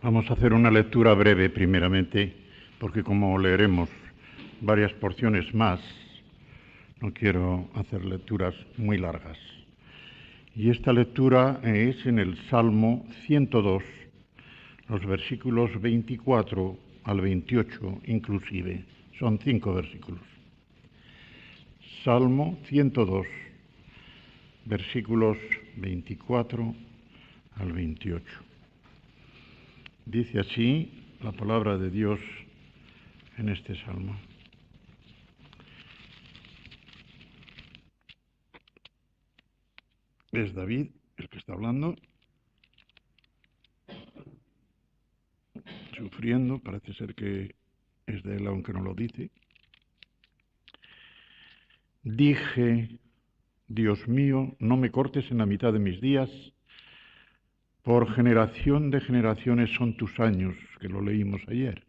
Vamos a hacer una lectura breve primeramente, porque como leeremos varias porciones más, no quiero hacer lecturas muy largas. Y esta lectura es en el Salmo 102, los versículos 24 al 28 inclusive. Son 5 versículos. Salmo 102, versículos 24 al 28. Dice así la palabra de Dios en este salmo. Es David el que está hablando, sufriendo, parece ser que es de él aunque no lo dice. Dije, Dios mío, no me cortes en la mitad de mis días, por generación de generaciones son tus años, que lo leímos ayer.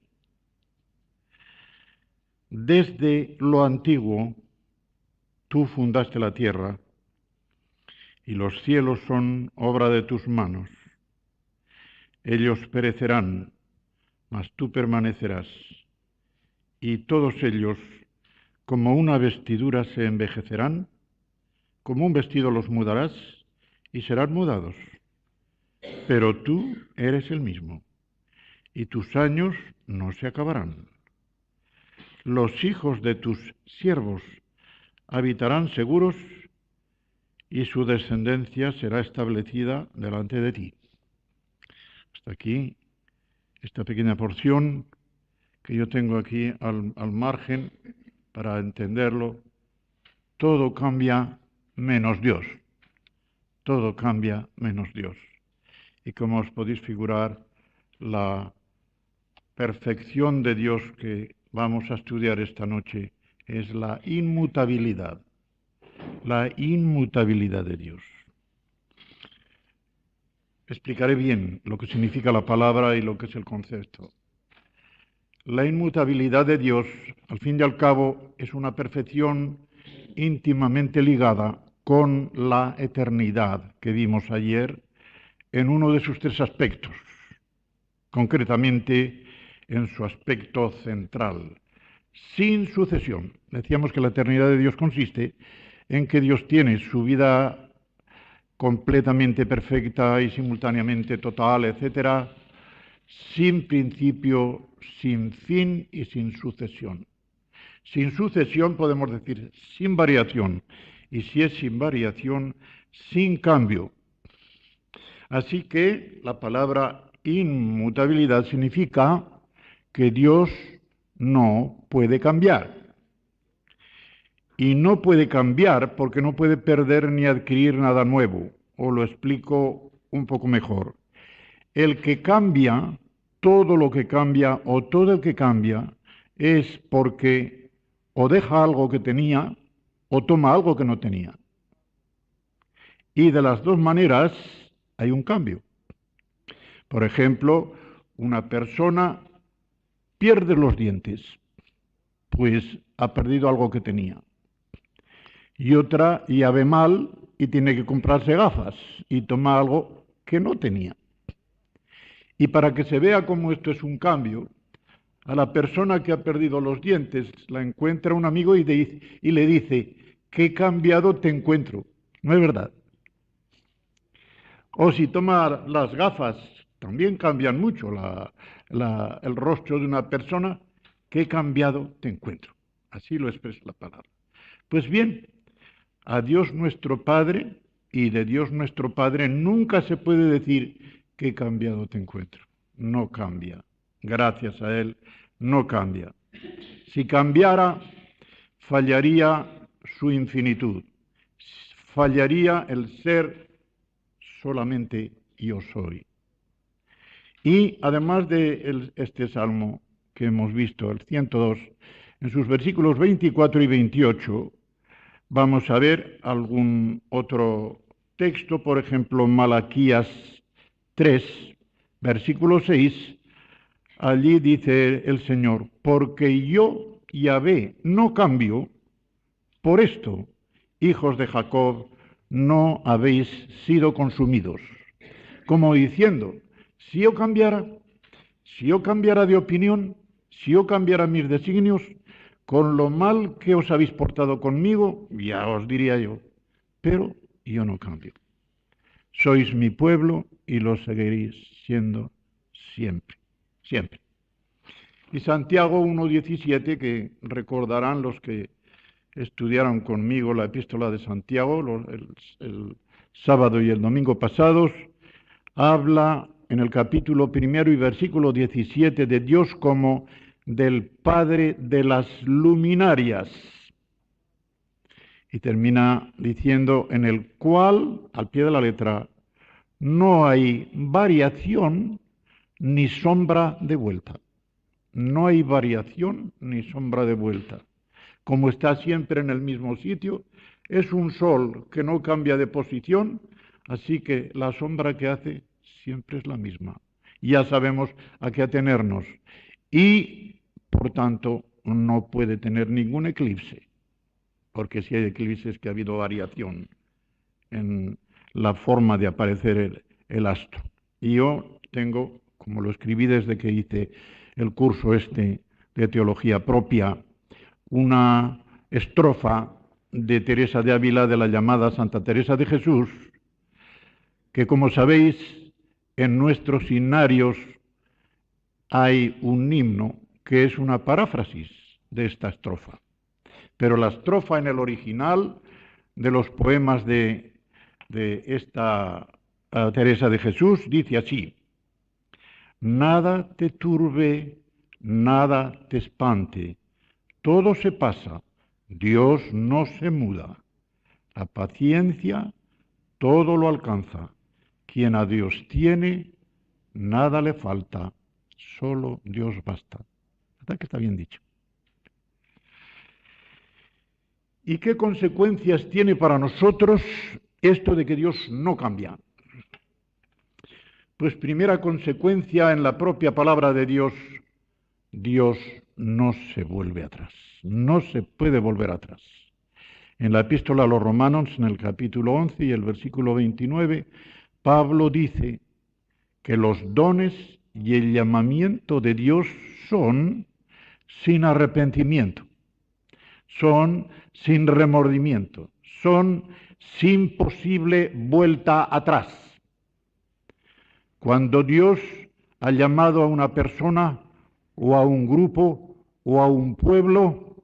Desde lo antiguo, tú fundaste la tierra, y los cielos son obra de tus manos. Ellos perecerán, mas tú permanecerás, y todos ellos, como una vestidura, se envejecerán, como un vestido los mudarás, y serán mudados. Pero tú eres el mismo, y tus años no se acabarán. Los hijos de tus siervos habitarán seguros, y su descendencia será establecida delante de ti. Hasta aquí esta pequeña porción que yo tengo aquí al margen para entenderlo. Todo cambia menos Dios. Todo cambia menos Dios. Y como os podéis figurar, la perfección de Dios que vamos a estudiar esta noche es la inmutabilidad de Dios. Explicaré bien lo que significa la palabra y lo que es el concepto. La inmutabilidad de Dios, al fin y al cabo, es una perfección íntimamente ligada con la eternidad que vimos ayer en uno de sus 3 aspectos, concretamente en su aspecto central, sin sucesión. Decíamos que la eternidad de Dios consiste en que Dios tiene su vida completamente perfecta y simultáneamente total, etcétera, sin principio, sin fin y sin sucesión. Sin sucesión podemos decir sin variación, y si es sin variación, sin cambio. Así que la palabra inmutabilidad significa que Dios no puede cambiar. Y no puede cambiar porque no puede perder ni adquirir nada nuevo. O lo explico un poco mejor. El que cambia, todo lo que cambia o todo el que cambia es porque o deja algo que tenía o toma algo que no tenía. Y de las dos maneras hay un cambio. Por ejemplo, una persona pierde los dientes, pues ha perdido algo que tenía. Y otra ya ve mal y tiene que comprarse gafas y toma algo que no tenía. Y para que se vea cómo esto es un cambio, a la persona que ha perdido los dientes la encuentra un amigo y le dice, qué cambiado te encuentro. ¿No es verdad? O si toma las gafas, también cambian mucho el rostro de una persona, qué cambiado te encuentro. Así lo expresa la palabra. Pues bien, a Dios nuestro Padre y de Dios nuestro Padre nunca se puede decir qué cambiado te encuentro. No cambia. Gracias a Él, no cambia. Si cambiara, fallaría su infinitud. Fallaría el ser solamente yo soy. Y además de este salmo que hemos visto, el 102, en sus versículos 24 y 28, vamos a ver algún otro texto, por ejemplo, Malaquías 3, versículo 6, allí dice el Señor, porque yo, Yahvé, no cambio, por esto, hijos de Jacob, no habéis sido consumidos. Como diciendo, si yo cambiara, Si yo cambiara de opinión, si yo cambiara mis designios, con lo mal que os habéis portado conmigo, ya os diría yo, pero yo no cambio. Sois mi pueblo y lo seguiréis siendo siempre, siempre. Y Santiago 1:17, que recordarán los que estudiaron conmigo la epístola de Santiago el sábado y el domingo pasados, habla en el capítulo 1 y versículo 17 de Dios como del Padre de las luminarias. Y termina diciendo, en el cual, al pie de la letra, no hay variación ni sombra de vuelta. No hay variación ni sombra de vuelta. Como está siempre en el mismo sitio, es un sol que no cambia de posición, así que la sombra que hace siempre es la misma. Ya sabemos a qué atenernos. Y, por tanto, no puede tener ningún eclipse, porque si hay eclipses es que ha habido variación en la forma de aparecer el astro. Y yo tengo, como lo escribí desde que hice el curso este de teología propia, una estrofa de Teresa de Ávila, de la llamada Santa Teresa de Jesús, que como sabéis, en nuestros himnarios hay un himno que es una paráfrasis de esta estrofa. Pero la estrofa en el original de los poemas de esta Teresa de Jesús dice así: nada te turbe, nada te espante, todo se pasa, Dios no se muda, la paciencia todo lo alcanza, quien a Dios tiene, nada le falta, solo Dios basta. ¿Verdad que está bien dicho? ¿Y qué consecuencias tiene para nosotros esto de que Dios no cambia? Pues primera consecuencia, en la propia palabra de Dios, Dios no se vuelve atrás, no se puede volver atrás. En la epístola a los Romanos, en el capítulo 11 y el versículo 29, Pablo dice que los dones y el llamamiento de Dios son sin arrepentimiento, son sin remordimiento, son sin posible vuelta atrás. Cuando Dios ha llamado a una persona o a un grupo o a un pueblo,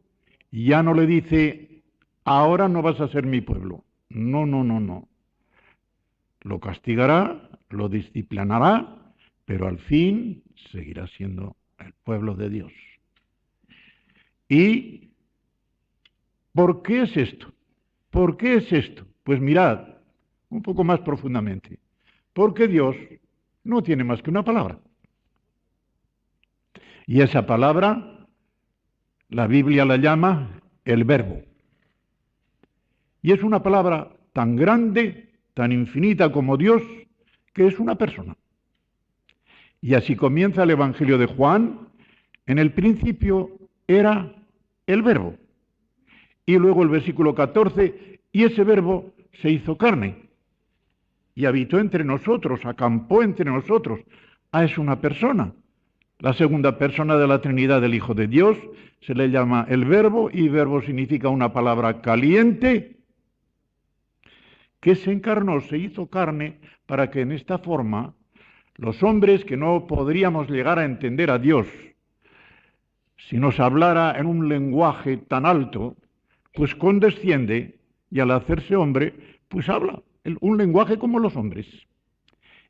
ya no le dice, ahora no vas a ser mi pueblo. No, no, no, no. Lo castigará, lo disciplinará, pero al fin seguirá siendo el pueblo de Dios. ¿Y por qué es esto? ¿Por qué es esto? Pues mirad, un poco más profundamente. Porque Dios no tiene más que una palabra. Y esa palabra, la Biblia la llama el Verbo. Y es una palabra tan grande, tan infinita como Dios, que es una persona. Y así comienza el Evangelio de Juan. En el principio era el Verbo. Y luego el versículo 14, y ese Verbo se hizo carne y habitó entre nosotros, acampó entre nosotros. Es una persona. La segunda persona de la Trinidad del Hijo de Dios se le llama el Verbo, y Verbo significa una palabra caliente, que se encarnó, se hizo carne, para que en esta forma los hombres que no podríamos llegar a entender a Dios si nos hablara en un lenguaje tan alto, pues condesciende y al hacerse hombre, pues habla un lenguaje como los hombres.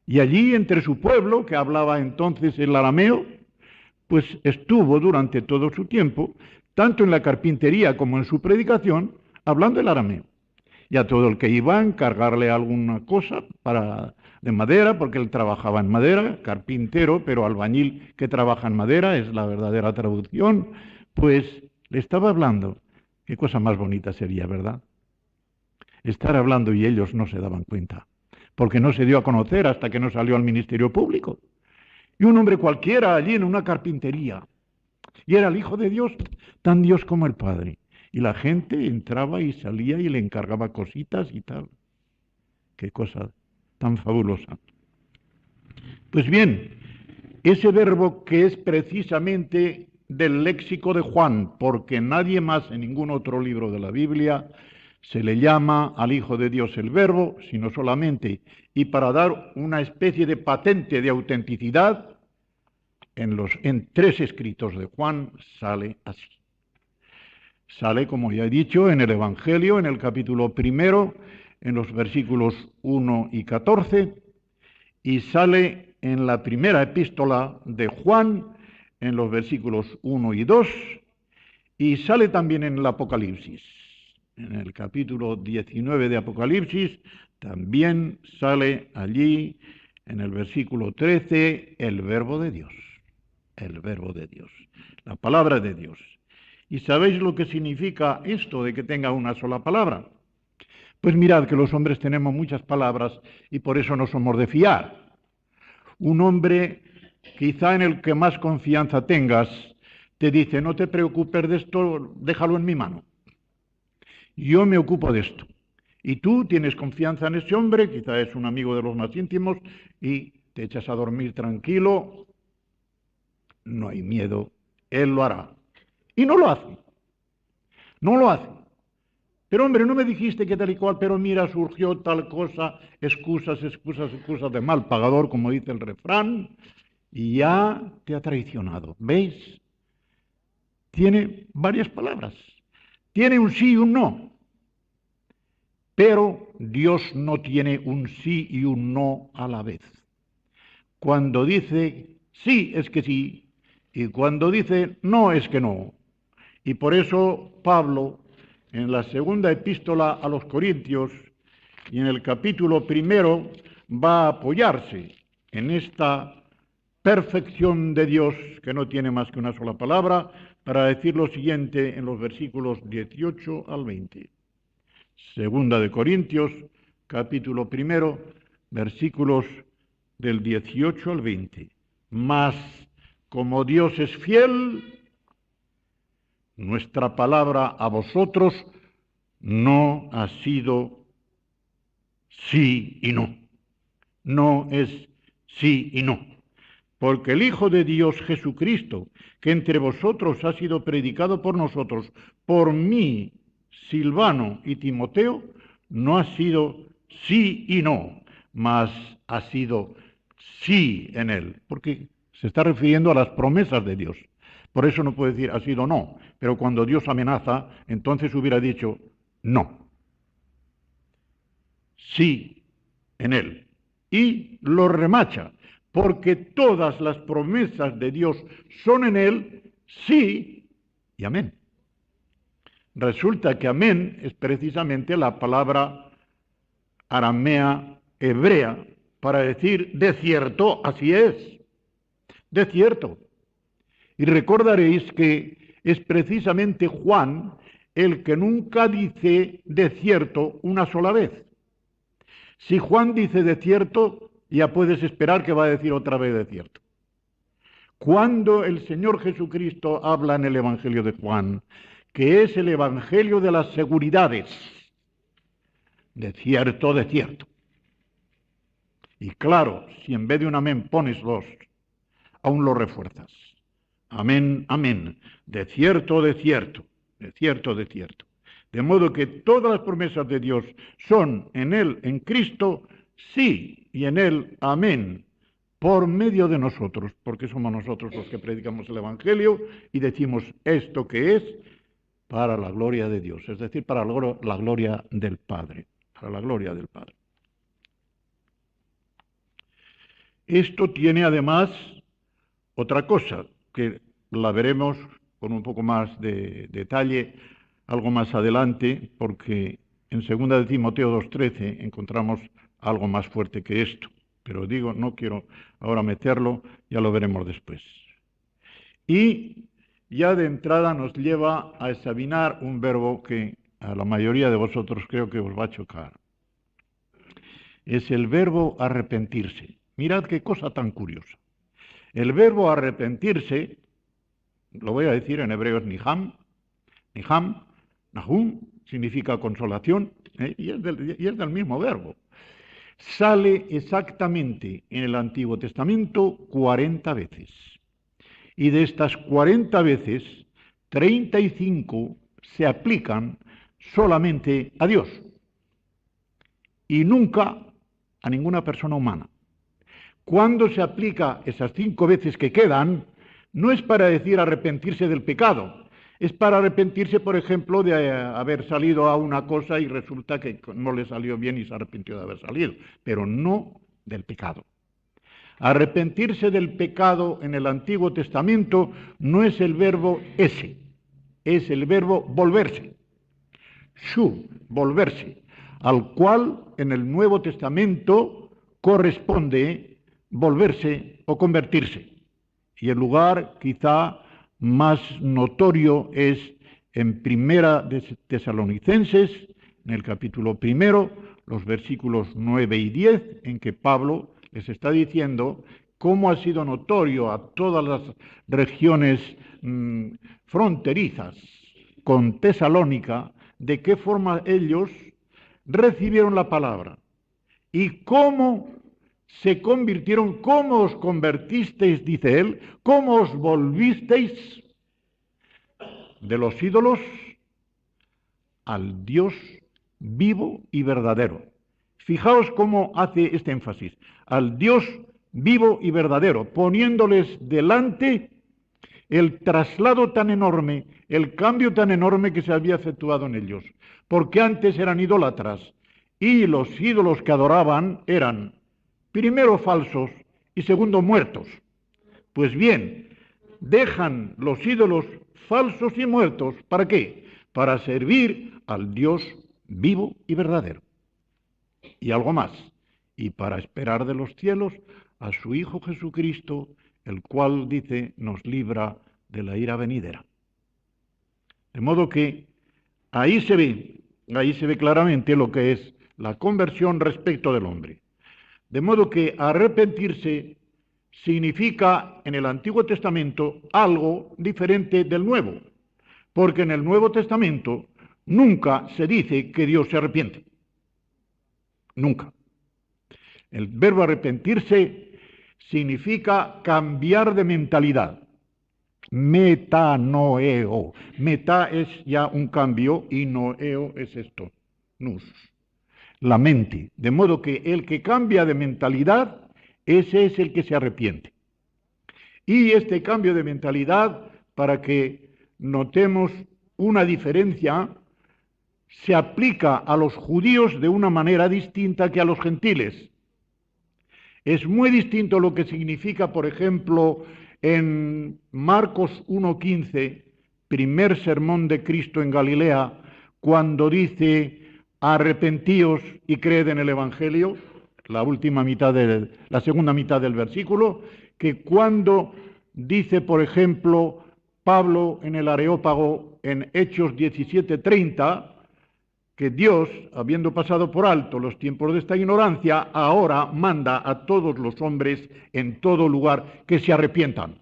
Y allí entre su pueblo, que hablaba entonces el arameo, pues estuvo durante todo su tiempo, tanto en la carpintería como en su predicación, hablando el arameo. Y a todo el que iba a encargarle alguna cosa de madera, porque él trabajaba en madera, carpintero, pero albañil que trabaja en madera, es la verdadera traducción, pues le estaba hablando. Qué cosa más bonita sería, ¿verdad? Estar hablando y ellos no se daban cuenta, porque no se dio a conocer hasta que no salió al ministerio público. Y un hombre cualquiera allí en una carpintería, y era el Hijo de Dios, tan Dios como el Padre. Y la gente entraba y salía y le encargaba cositas y tal. Qué cosa tan fabulosa. Pues bien, Ese verbo que es precisamente del léxico de Juan, porque nadie más en ningún otro libro de la Biblia se le llama al Hijo de Dios el verbo, sino solamente, y para dar una especie de patente de autenticidad, en 3 escritos de Juan sale así. Sale, como ya he dicho, en el Evangelio, en el capítulo 1, en los versículos 1 y 14, y sale en la primera epístola de Juan, en los versículos 1 y 2, y sale también en el Apocalipsis. En el capítulo 19 de Apocalipsis también sale allí, en el versículo 13, el verbo de Dios. El verbo de Dios, la palabra de Dios. ¿Y sabéis lo que significa esto de que tenga una sola palabra? Pues mirad que los hombres tenemos muchas palabras y por eso no somos de fiar. Un hombre, quizá en el que más confianza tengas, te dice, no te preocupes de esto, déjalo en mi mano. Yo me ocupo de esto. Y tú tienes confianza en ese hombre, quizá es un amigo de los más íntimos, y te echas a dormir tranquilo, no hay miedo, él lo hará. Y no lo hace. No lo hace. Pero hombre, no me dijiste que tal y cual, pero mira, surgió tal cosa, excusas de mal pagador, como dice el refrán, y ya te ha traicionado. ¿Veis? Tiene varias palabras. Tiene un sí y un no. Pero Dios no tiene un sí y un no a la vez. Cuando dice sí es que sí, y cuando dice no es que no. Y por eso Pablo, en la segunda epístola a los Corintios y en el capítulo 1, va a apoyarse en esta perfección de Dios, que no tiene más que una sola palabra, para decir lo siguiente en los versículos 18 al 20. Segunda de Corintios, capítulo 1, versículos del 18 al 20. Mas, como Dios es fiel, nuestra palabra a vosotros no ha sido sí y no. No es sí y no. Porque el Hijo de Dios Jesucristo, que entre vosotros ha sido predicado por nosotros, por mí, Silvano y Timoteo, no ha sido sí y no, mas ha sido sí en él. Porque se está refiriendo a las promesas de Dios. Por eso no puede decir ha sido no, pero cuando Dios amenaza, entonces hubiera dicho no. Sí en él. Y lo remacha, porque todas las promesas de Dios son en él sí y amén. Resulta que amén es precisamente la palabra aramea hebrea para decir de cierto, así es, de cierto. Y recordaréis que es precisamente Juan el que nunca dice de cierto una sola vez. Si Juan dice de cierto, ya puedes esperar que va a decir otra vez de cierto. Cuando el Señor Jesucristo habla en el Evangelio de Juan, que es el Evangelio de las seguridades, de cierto, de cierto. Y claro, si en vez de un amén pones dos, aún lo refuerzas. Amén, amén, de cierto, de cierto, de cierto, de cierto. De modo que todas las promesas de Dios son en Él, en Cristo, sí, y en Él, amén, por medio de nosotros, porque somos nosotros los que predicamos el Evangelio y decimos esto que es para la gloria de Dios, es decir, para la gloria del Padre, para la gloria del Padre. Esto tiene además otra cosa, que la veremos con un poco más de detalle algo más adelante, porque en 2 de Timoteo 2:13 encontramos algo más fuerte que esto. Pero digo, no quiero ahora meterlo, ya lo veremos después. Y ya de entrada nos lleva a examinar un verbo que a la mayoría de vosotros creo que os va a chocar. Es el verbo arrepentirse. Mirad qué cosa tan curiosa. El verbo arrepentirse, lo voy a decir en hebreo es niham, nahum, significa consolación, y es del mismo verbo. sale exactamente en el Antiguo Testamento 40 veces. Y de estas 40 veces, 35 se aplican solamente a Dios y nunca a ninguna persona humana. Cuando se aplica esas 5 veces que quedan, no es para decir arrepentirse del pecado, es para arrepentirse, por ejemplo, de haber salido a una cosa y resulta que no le salió bien y se arrepintió de haber salido, pero no del pecado. Arrepentirse del pecado en el Antiguo Testamento no es el verbo ese, es el verbo volverse, shu, volverse, al cual en el Nuevo Testamento corresponde volverse o convertirse. Y el lugar quizá más notorio es en Primera de Tesalonicenses, en el capítulo 1, los versículos 9 y 10, en que Pablo les está diciendo cómo ha sido notorio a todas las regiones fronterizas con Tesalónica, de qué forma ellos recibieron la palabra y cómo se convirtieron, cómo os convertisteis, dice él, cómo os volvisteis de los ídolos al Dios vivo y verdadero. Fijaos cómo hace este énfasis, al Dios vivo y verdadero, poniéndoles delante el traslado tan enorme, el cambio tan enorme que se había efectuado en ellos, porque antes eran idólatras y los ídolos que adoraban eran primero falsos y segundo muertos. Pues bien, dejan los ídolos falsos y muertos, ¿para qué? Para servir al Dios vivo y verdadero. Y algo más, y para esperar de los cielos a su Hijo Jesucristo, el cual, dice, nos libra de la ira venidera. De modo que ahí se ve claramente lo que es la conversión respecto del hombre. De modo que arrepentirse significa en el Antiguo Testamento algo diferente del Nuevo, porque en el Nuevo Testamento nunca se dice que Dios se arrepiente. Nunca. El verbo arrepentirse significa cambiar de mentalidad. Metanoeo. Meta es ya un cambio y noeo es esto, nous, la mente. De modo que el que cambia de mentalidad, ese es el que se arrepiente. Y este cambio de mentalidad, para que notemos una diferencia, se aplica a los judíos de una manera distinta que a los gentiles. Es muy distinto lo que significa, por ejemplo, en Marcos 1:15, primer sermón de Cristo en Galilea, cuando dice, arrepentíos y creed en el Evangelio, la segunda mitad del versículo, que cuando dice, por ejemplo, Pablo en el Areópago en Hechos 17:30, que Dios, habiendo pasado por alto los tiempos de esta ignorancia, ahora manda a todos los hombres en todo lugar que se arrepientan.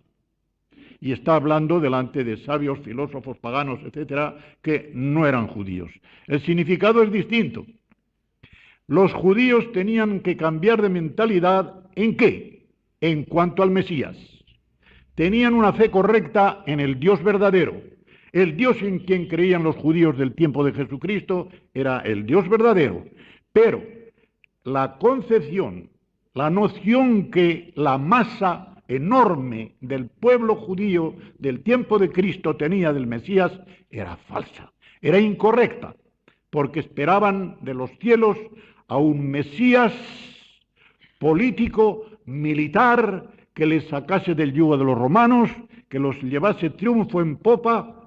Y está hablando delante de sabios, filósofos, paganos, etcétera, que no eran judíos. El significado es distinto. Los judíos tenían que cambiar de mentalidad ¿en qué? En cuanto al Mesías. Tenían una fe correcta en el Dios verdadero. El Dios en quien creían los judíos del tiempo de Jesucristo era el Dios verdadero, pero la concepción, la noción que la masa enorme del pueblo judío del tiempo de Cristo tenía del Mesías era falsa, era incorrecta, porque esperaban de los cielos a un Mesías político, militar, que les sacase del yugo de los romanos, que los llevase triunfo en popa,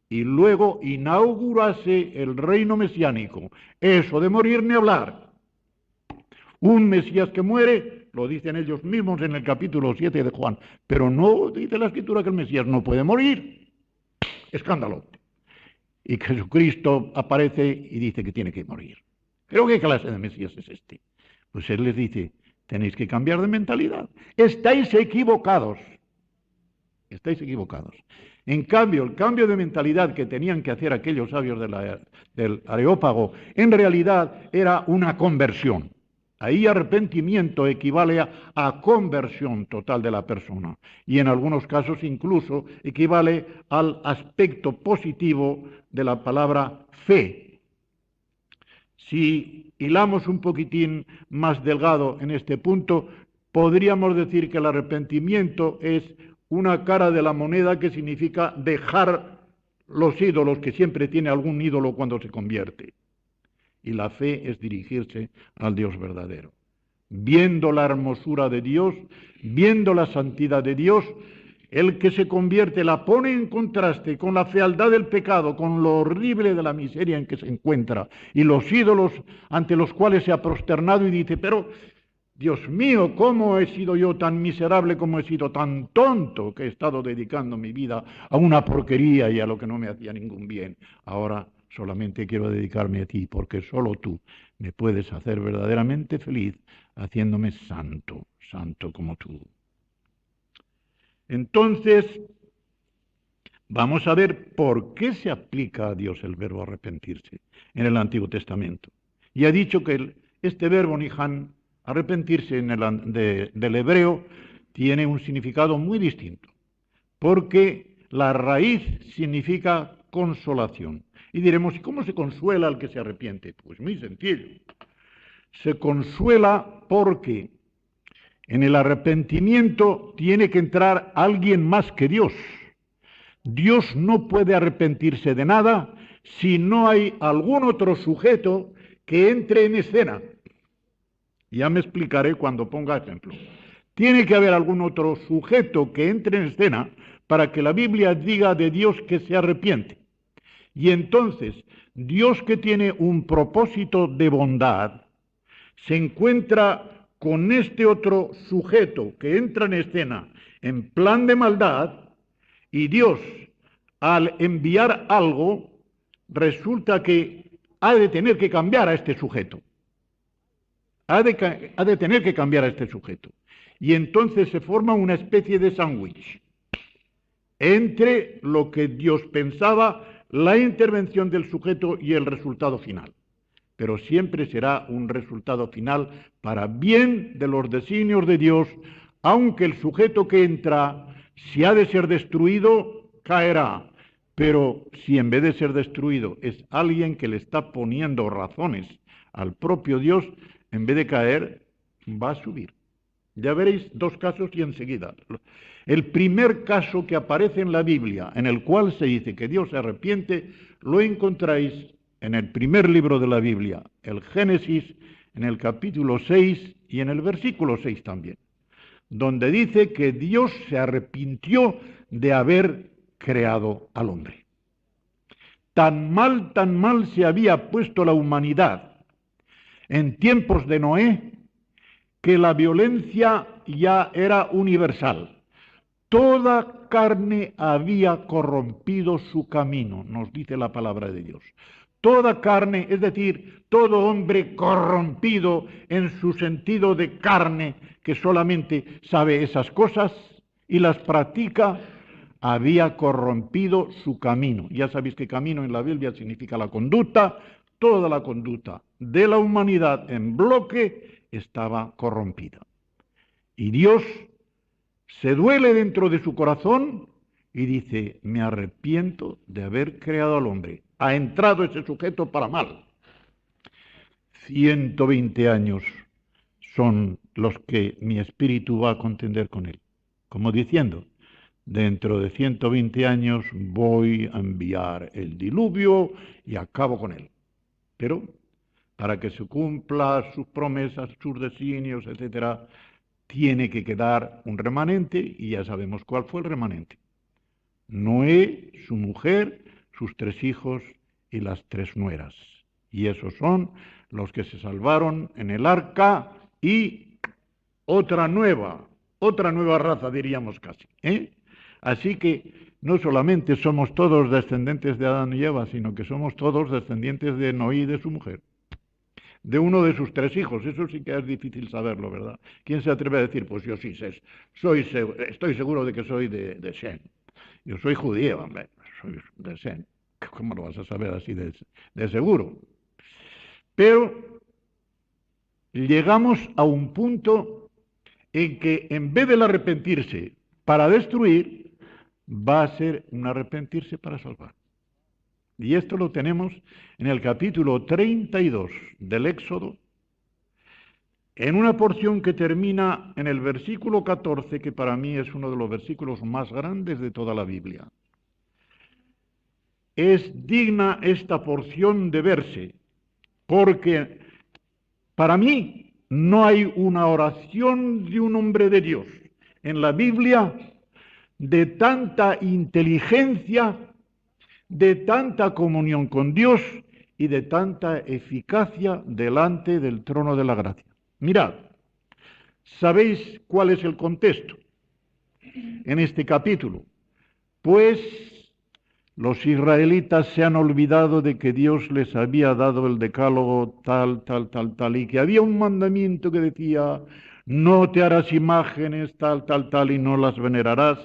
y luego inaugurase el reino mesiánico. Eso de morir ni hablar. Un Mesías que muere, lo dicen ellos mismos en el capítulo 7 de Juan, pero no dice la Escritura que el Mesías no puede morir. Escándalo. Y Jesucristo aparece y dice que tiene que morir. ¿Pero qué clase de Mesías es este? Pues él les dice, tenéis que cambiar de mentalidad. Estáis equivocados. Estáis equivocados. En cambio, el cambio de mentalidad que tenían que hacer aquellos sabios del Areópago, en realidad era una conversión Ahí arrepentimiento equivale a conversión total de la persona y en algunos casos incluso equivale al aspecto positivo de la palabra fe. Si hilamos un poquitín más delgado en este punto, podríamos decir que el arrepentimiento es una cara de la moneda que significa dejar los ídolos, que siempre tiene algún ídolo cuando se convierte. Y la fe es dirigirse al Dios verdadero. Viendo la hermosura de Dios, viendo la santidad de Dios, el que se convierte la pone en contraste con la fealdad del pecado, con lo horrible de la miseria en que se encuentra y los ídolos ante los cuales se ha prosternado y dice, pero Dios mío, ¿cómo he sido yo tan miserable, cómo he sido tan tonto que he estado dedicando mi vida a una porquería y a lo que no me hacía ningún bien? Ahora solamente quiero dedicarme a ti, porque solo tú me puedes hacer verdaderamente feliz, haciéndome santo, santo como tú. Entonces, vamos a ver por qué se aplica a Dios el verbo arrepentirse en el Antiguo Testamento. Y ha dicho que este verbo, nihan, arrepentirse del hebreo, tiene un significado muy distinto, porque la raíz significa consolación. Y diremos, ¿y cómo se consuela al que se arrepiente? Pues muy sencillo. Se consuela porque en el arrepentimiento tiene que entrar alguien más que Dios. Dios no puede arrepentirse de nada si no hay algún otro sujeto que entre en escena. Ya me explicaré cuando ponga ejemplo. Tiene que haber algún otro sujeto que entre en escena para que la Biblia diga de Dios que se arrepiente. Y entonces, Dios, que tiene un propósito de bondad, se encuentra con este otro sujeto que entra en escena en plan de maldad, y Dios, al enviar algo, resulta que ha de tener que cambiar a este sujeto. Ha de tener que cambiar a este sujeto. Y entonces se forma una especie de sándwich entre lo que Dios pensaba, la intervención del sujeto y el resultado final. Pero siempre será un resultado final para bien de los designios de Dios, aunque el sujeto que entra, si ha de ser destruido, caerá. Pero si en vez de ser destruido es alguien que le está poniendo razones al propio Dios, en vez de caer, va a subir. Ya veréis dos casos y enseguida. El primer caso que aparece en la Biblia, en el cual se dice que Dios se arrepiente, lo encontráis en el primer libro de la Biblia, el Génesis, en el capítulo 6 y en el versículo 6 también, donde dice que Dios se arrepintió de haber creado al hombre. Tan mal se había puesto la humanidad en tiempos de Noé, que la violencia ya era universal. Toda carne había corrompido su camino, nos dice la palabra de Dios. Toda carne, es decir, todo hombre corrompido en su sentido de carne, que solamente sabe esas cosas y las practica, había corrompido su camino. Ya sabéis que camino en la Biblia significa la conducta. Toda la conducta de la humanidad en bloque estaba corrompida. Y Dios se duele dentro de su corazón y dice, me arrepiento de haber creado al hombre. Ha entrado ese sujeto para mal. 120 años son los que mi espíritu va a contender con él. Como diciendo, dentro de 120 años voy a enviar el diluvio y acabo con él. Pero para que se cumpla sus promesas, sus designios, etcétera, tiene que quedar un remanente, y ya sabemos cuál fue el remanente. Noé, su mujer, sus 3 hijos y las 3 nueras. Y esos son los que se salvaron en el arca, y otra nueva raza, diríamos casi. Así que no solamente somos todos descendientes de Adán y Eva, sino que somos todos descendientes de Noé y de su mujer. De uno de sus 3 hijos, eso sí que es difícil saberlo, ¿verdad? ¿Quién se atreve a decir, pues yo sí sé, estoy seguro de que soy de Shem? Yo soy judío, hombre, soy de Shem. ¿Cómo lo vas a saber así de seguro? Pero llegamos a un punto en que en vez del arrepentirse para destruir, va a ser un arrepentirse para salvar. Y esto lo tenemos en el capítulo 32 del Éxodo, en una porción que termina en el versículo 14, que para mí es uno de los versículos más grandes de toda la Biblia. Es digna esta porción de verse, porque para mí no hay una oración de un hombre de Dios en la Biblia de tanta inteligencia, de tanta comunión con Dios y de tanta eficacia delante del trono de la gracia. Mirad, ¿sabéis cuál es el contexto en este capítulo? Pues los israelitas se han olvidado de que Dios les había dado el decálogo tal, y que había un mandamiento que decía, no te harás imágenes tal, y no las venerarás.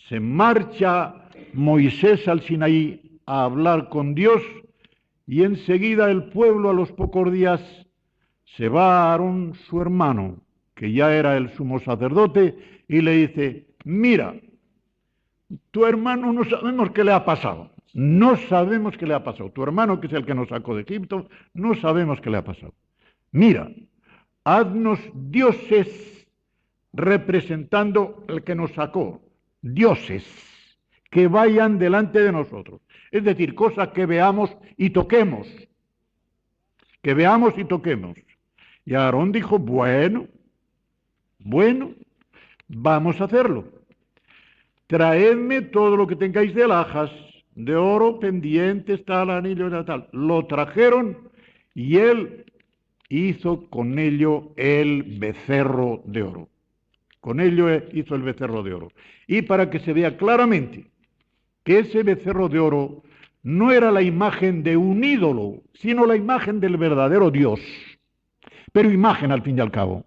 Se marcha Moisés al Sinaí a hablar con Dios y enseguida el pueblo a los pocos días se va a Aarón, su hermano, que ya era el sumo sacerdote, y le dice, mira, tu hermano no sabemos qué le ha pasado. No sabemos qué le ha pasado. Tu hermano, que es el que nos sacó de Egipto, no sabemos qué le ha pasado. Mira, haznos dioses representando el que nos sacó. Dioses que vayan delante de nosotros. Es decir, cosas que veamos y toquemos. Que veamos y toquemos. Y Aarón dijo, bueno, vamos a hacerlo. Traedme todo lo que tengáis de alhajas, de oro, pendientes, tal, anillo, tal. Lo trajeron y él hizo con ello el becerro de oro. Con ello hizo el becerro de oro. Y para que se vea claramente que ese becerro de oro no era la imagen de un ídolo, sino la imagen del verdadero Dios. Pero imagen al fin y al cabo.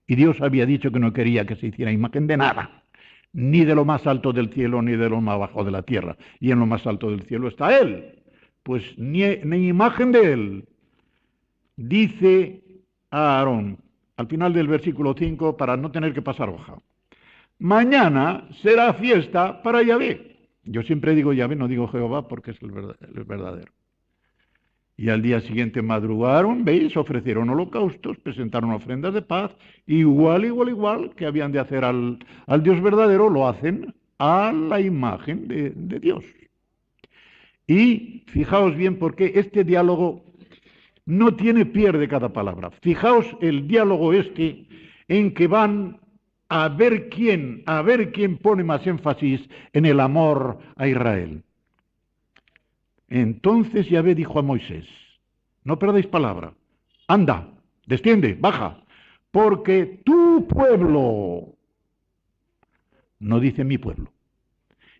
Y Dios había dicho que no quería que se hiciera imagen de nada, ni de lo más alto del cielo, ni de lo más bajo de la tierra. Y en lo más alto del cielo está Él. Pues ni imagen de Él. Dice a Aarón, al final del versículo 5, para no tener que pasar hoja. Mañana será fiesta para Yahvé. Yo siempre digo Yahvé, no digo Jehová, porque es el verdadero. Y al día siguiente madrugaron, veis, ofrecieron holocaustos, presentaron ofrendas de paz, igual que habían de hacer al Dios verdadero, lo hacen a la imagen de Dios. Y fijaos bien, porque este diálogo no tiene pierde cada palabra. Fijaos el diálogo en que van a ver quién pone más énfasis en el amor a Israel. Entonces Yahvé dijo a Moisés, no perdáis palabra, anda, desciende, baja, porque tu pueblo, no dice mi pueblo,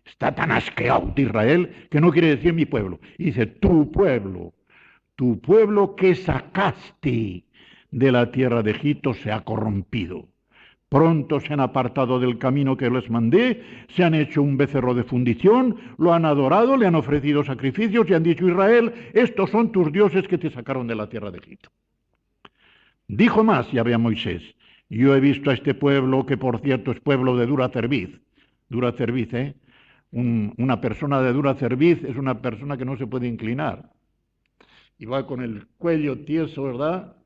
está tan asqueado de Israel que no quiere decir mi pueblo, y dice tu pueblo que sacaste de la tierra de Egipto se ha corrompido. Pronto se han apartado del camino que les mandé, se han hecho un becerro de fundición, lo han adorado, le han ofrecido sacrificios y han dicho, Israel, estos son tus dioses que te sacaron de la tierra de Egipto. Dijo más Yahvé a Moisés, yo he visto a este pueblo, que por cierto es pueblo de dura cerviz, una persona de dura cerviz es una persona que no se puede inclinar, y va con el cuello tieso, ¿verdad?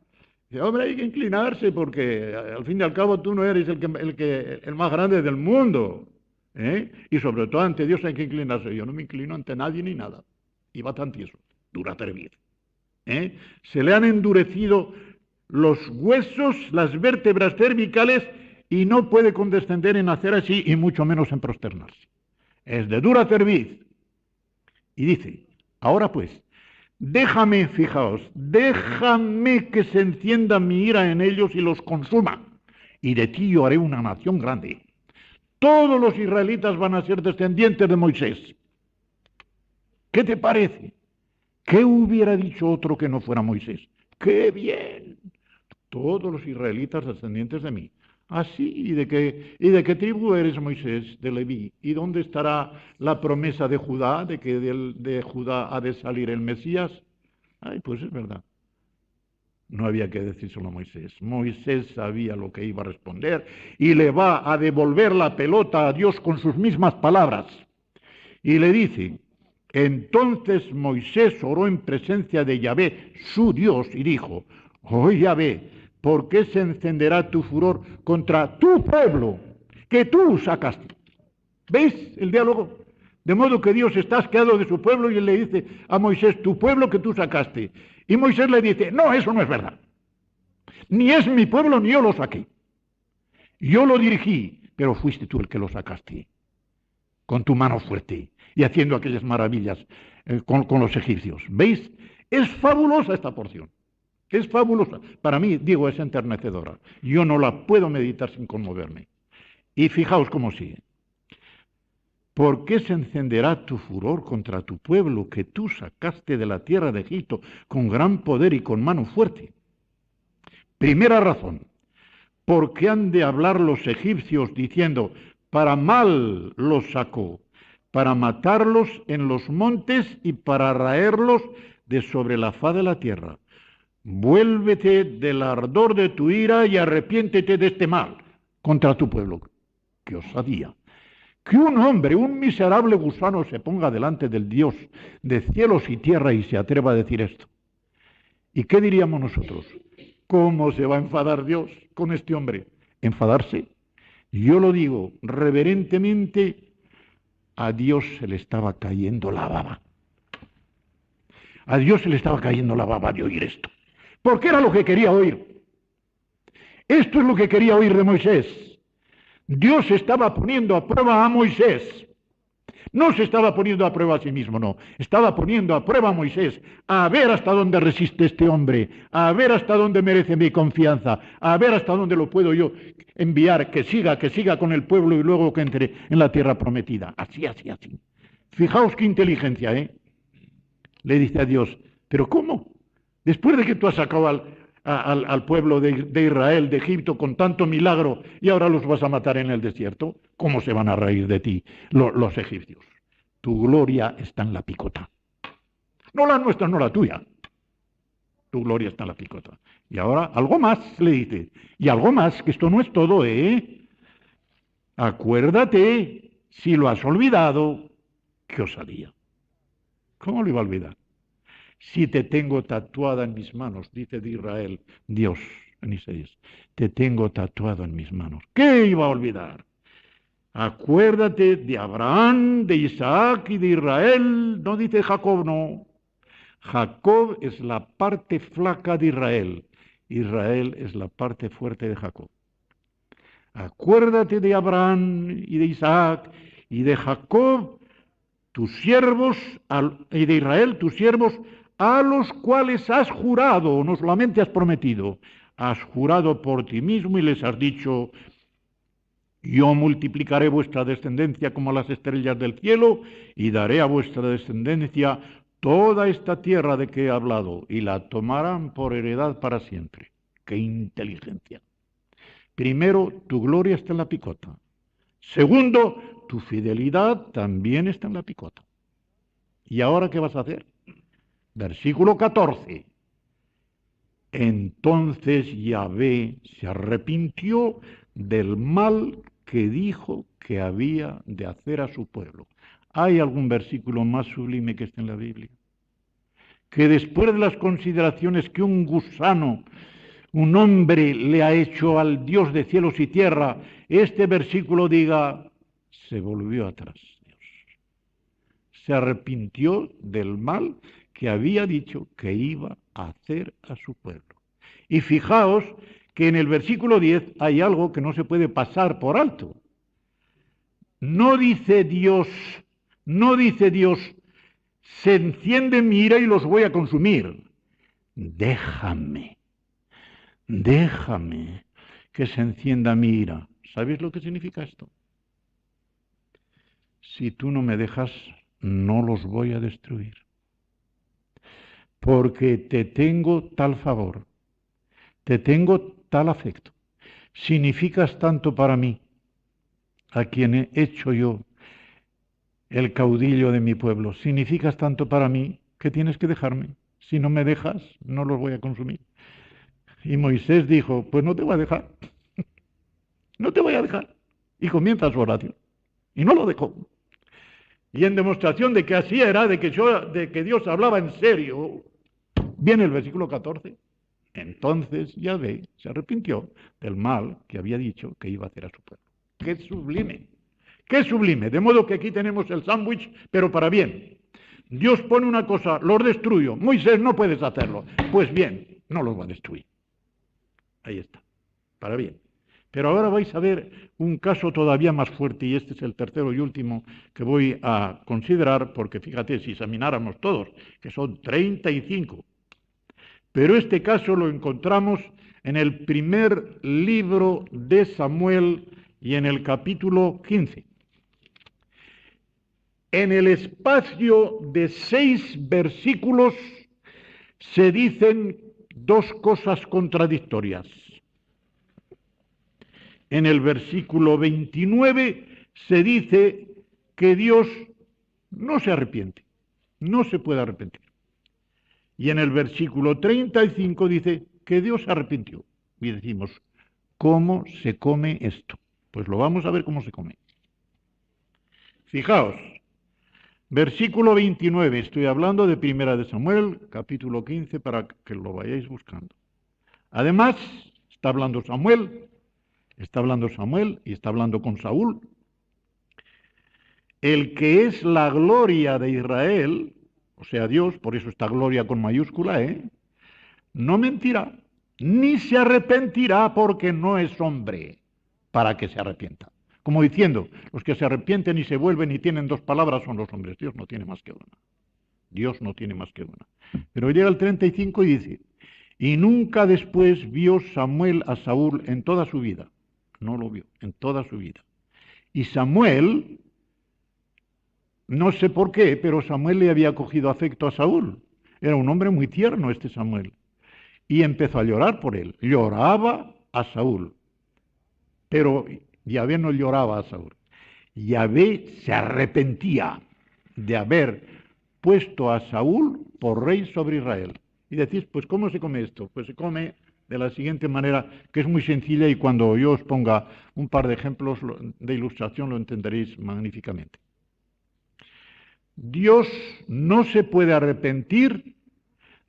Dice, hombre, hay que inclinarse porque al fin y al cabo tú no eres el más grande del mundo. Y sobre todo ante Dios hay que inclinarse. Yo no me inclino ante nadie ni nada. Y va tan tieso, dura cerviz. Se le han endurecido los huesos, las vértebras cervicales y no puede condescender en hacer así y mucho menos en prosternarse. Es de dura cerviz. Y dice, ahora pues, déjame, fijaos, déjame que se encienda mi ira en ellos y los consuma, y de ti yo haré una nación grande. Todos los israelitas van a ser descendientes de Moisés. ¿Qué te parece? ¿Qué hubiera dicho otro que no fuera Moisés? ¡Qué bien! Todos los israelitas descendientes de mí. Así, ¿y de qué tribu eres, Moisés? De Leví. ¿Y dónde estará la promesa de Judá, de que de Judá ha de salir el Mesías? Ay, pues es verdad. No había que decírselo a Moisés. Moisés sabía lo que iba a responder y le va a devolver la pelota a Dios con sus mismas palabras. Y le dice, entonces Moisés oró en presencia de Yahvé, su Dios, y dijo, oh Yahvé, ¿por qué se encenderá tu furor contra tu pueblo que tú sacaste? ¿Veis el diálogo? De modo que Dios está asqueado de su pueblo y él le dice a Moisés, tu pueblo que tú sacaste. Y Moisés le dice, no, eso no es verdad. Ni es mi pueblo ni yo lo saqué. Yo lo dirigí, pero fuiste tú el que lo sacaste, con tu mano fuerte y haciendo aquellas maravillas con los egipcios. ¿Veis? Es fabulosa esta porción. Es fabulosa. Para mí, digo, es enternecedora. Yo no la puedo meditar sin conmoverme. Y fijaos cómo sigue. ¿Por qué se encenderá tu furor contra tu pueblo que tú sacaste de la tierra de Egipto con gran poder y con mano fuerte? Primera razón. ¿Por qué han de hablar los egipcios diciendo, para mal los sacó, para matarlos en los montes y para raerlos de sobre la faz de la tierra? Vuélvete del ardor de tu ira y arrepiéntete de este mal contra tu pueblo. ¡Qué osadía! Que un hombre, un miserable gusano, se ponga delante del Dios de cielos y tierra y se atreva a decir esto. ¿Y qué diríamos nosotros? ¿Cómo se va a enfadar Dios con este hombre? ¿Enfadarse? Yo lo digo reverentemente, a Dios se le estaba cayendo la baba. A Dios se le estaba cayendo la baba de oír esto. Porque era lo que quería oír. Esto es lo que quería oír de Moisés. Dios estaba poniendo a prueba a Moisés. No se estaba poniendo a prueba a sí mismo, no. Estaba poniendo a prueba a Moisés, a ver hasta dónde resiste este hombre, a ver hasta dónde merece mi confianza, a ver hasta dónde lo puedo yo enviar, que siga con el pueblo y luego que entre en la tierra prometida. Así. Fijaos qué inteligencia, ¿eh? Le dice a Dios, ¿pero cómo? Después de que tú has sacado al pueblo de Israel, de Egipto, con tanto milagro, y ahora los vas a matar en el desierto, ¿cómo se van a reír de ti los egipcios? Tu gloria está en la picota. No la nuestra, no la tuya. Tu gloria está en la picota. Y ahora, algo más, le dice. Y algo más, que esto no es todo, ¿eh? Acuérdate, si lo has olvidado, qué osadía. ¿Cómo lo iba a olvidar? Si te tengo tatuada en mis manos, dice de Israel, Dios en Isaías, te tengo tatuado en mis manos. ¿Qué iba a olvidar? Acuérdate de Abraham, de Isaac y de Israel, no dice Jacob, no. Jacob es la parte flaca de Israel, Israel es la parte fuerte de Jacob. Acuérdate de Abraham y de Isaac y de Jacob, tus siervos, y de Israel, tus siervos, a los cuales has jurado, no solamente has prometido, has jurado por ti mismo y les has dicho, yo multiplicaré vuestra descendencia como las estrellas del cielo y daré a vuestra descendencia toda esta tierra de que he hablado y la tomarán por heredad para siempre. ¡Qué inteligencia! Primero, tu gloria está en la picota. Segundo, tu fidelidad también está en la picota. ¿Y ahora qué vas a hacer? Versículo 14. Entonces Yahvé se arrepintió del mal que dijo que había de hacer a su pueblo. ¿Hay algún versículo más sublime que esté en la Biblia? Que después de las consideraciones que un gusano, un hombre le ha hecho al Dios de cielos y tierra, este versículo diga, se volvió atrás Dios. Se arrepintió del mal que había dicho que iba a hacer a su pueblo. Y fijaos que en el versículo 10 hay algo que no se puede pasar por alto. No dice Dios, se enciende mi ira y los voy a consumir. Déjame que se encienda mi ira. ¿Sabéis lo que significa esto? Si tú no me dejas, no los voy a destruir. Porque te tengo tal favor, te tengo tal afecto. Significas tanto para mí, a quien he hecho yo el caudillo de mi pueblo. Significas tanto para mí que tienes que dejarme. Si no me dejas, no los voy a consumir. Y Moisés dijo, pues no te voy a dejar, no te voy a dejar. Y comienza su oración. Y no lo dejó. Y en demostración de que así era, de que Dios hablaba en serio, viene el versículo 14. Entonces Yahvé se arrepintió del mal que había dicho que iba a hacer a su pueblo. ¡Qué sublime! ¡Qué sublime! De modo que aquí tenemos el sándwich, pero para bien. Dios pone una cosa, los destruyo. Moisés, no puedes hacerlo. Pues bien, no los va a destruir. Ahí está, para bien. Pero ahora vais a ver un caso todavía más fuerte, y este es el tercero y último que voy a considerar, porque fíjate, si examináramos todos, que son 35, pero este caso lo encontramos en el primer libro de Samuel y en el capítulo 15. En el espacio de 6 versículos se dicen dos cosas contradictorias. En el versículo 29 se dice que Dios no se arrepiente, no se puede arrepentir. Y en el versículo 35 dice que Dios se arrepintió. Y decimos, ¿cómo se come esto? Pues lo vamos a ver cómo se come. Fijaos, versículo 29, estoy hablando de Primera de Samuel, capítulo 15, para que lo vayáis buscando. Además, está hablando Samuel y está hablando con Saúl. El que es la gloria de Israel, o sea Dios, por eso está gloria con mayúscula, no mentirá, ni se arrepentirá porque no es hombre para que se arrepienta. Como diciendo, los que se arrepienten y se vuelven y tienen 2 palabras son los hombres. Dios no tiene más que una. Dios no tiene más que una. Pero llega el 35 y dice, y nunca después vio Samuel a Saúl en toda su vida. No lo vio, en toda su vida. Y Samuel, no sé por qué, pero Samuel le había cogido afecto a Saúl. Era un hombre muy tierno este Samuel. Y empezó a llorar por él. Lloraba a Saúl. Pero Yahvé no lloraba a Saúl. Yahvé se arrepentía de haber puesto a Saúl por rey sobre Israel. Y decís, pues ¿cómo se come esto? Pues se come de la siguiente manera, que es muy sencilla, y cuando yo os ponga un par de ejemplos de ilustración lo entenderéis magníficamente. Dios no se puede arrepentir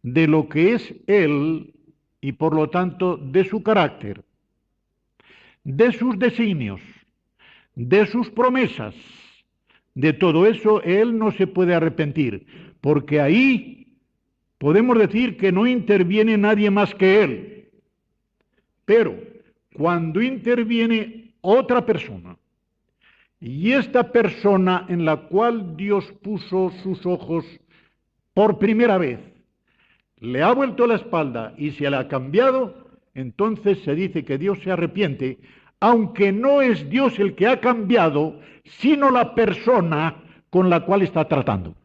de lo que es Él y por lo tanto de su carácter, de sus designios, de sus promesas. De todo eso Él no se puede arrepentir, porque ahí podemos decir que no interviene nadie más que Él. Pero cuando interviene otra persona, y esta persona en la cual Dios puso sus ojos por primera vez, le ha vuelto la espalda y se le ha cambiado, entonces se dice que Dios se arrepiente, aunque no es Dios el que ha cambiado, sino la persona con la cual está tratando.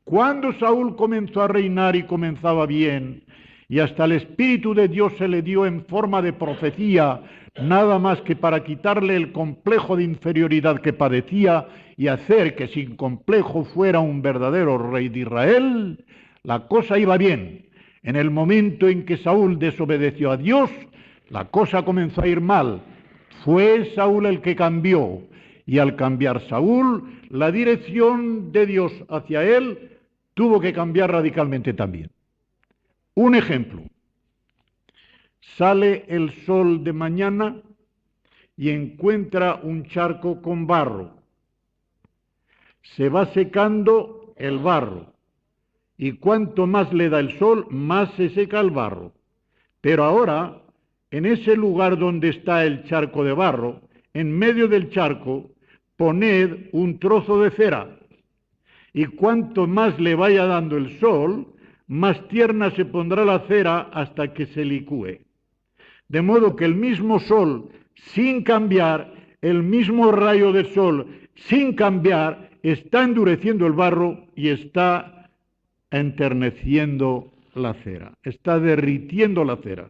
Cuando Saúl comenzó a reinar y comenzaba bien, y hasta el Espíritu de Dios se le dio en forma de profecía, nada más que para quitarle el complejo de inferioridad que padecía y hacer que sin complejo fuera un verdadero rey de Israel, la cosa iba bien. En el momento en que Saúl desobedeció a Dios, la cosa comenzó a ir mal. Fue Saúl el que cambió, y al cambiar Saúl, la dirección de Dios hacia él tuvo que cambiar radicalmente también. Un ejemplo, sale el sol de mañana y encuentra un charco con barro. Se va secando el barro y cuanto más le da el sol, más se seca el barro. Pero ahora, en ese lugar donde está el charco de barro, en medio del charco, poned un trozo de cera y cuanto más le vaya dando el sol, más tierna se pondrá la cera hasta que se licúe. De modo que el mismo sol, sin cambiar, el mismo rayo de sol, sin cambiar, está endureciendo el barro y está enterneciendo la cera, está derritiendo la cera.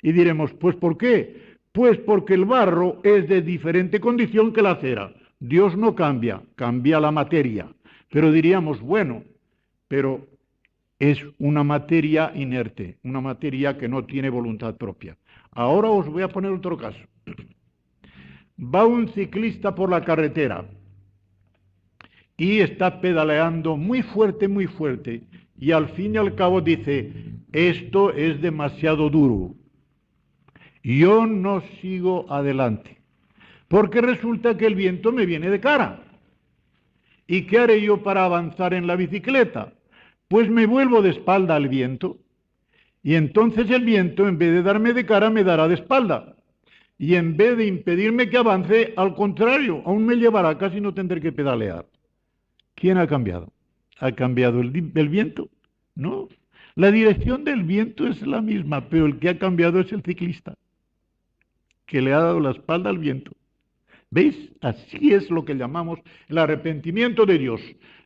Y diremos, ¿pues por qué? Pues porque el barro es de diferente condición que la cera. Dios no cambia, cambia la materia. Pero diríamos, bueno, pero es una materia inerte, una materia que no tiene voluntad propia. Ahora os voy a poner otro caso. Va un ciclista por la carretera y está pedaleando muy fuerte, y al fin y al cabo dice, esto es demasiado duro, yo no sigo adelante, porque resulta que el viento me viene de cara. ¿Y qué haré yo para avanzar en la bicicleta? Pues me vuelvo de espalda al viento, y entonces el viento, en vez de darme de cara, me dará de espalda. Y en vez de impedirme que avance, al contrario, aún me llevará, casi no tendré que pedalear. ¿Quién ha cambiado? ¿Ha cambiado el viento? No. La dirección del viento es la misma, pero el que ha cambiado es el ciclista, que le ha dado la espalda al viento. ¿Veis? Así es lo que llamamos el arrepentimiento de Dios.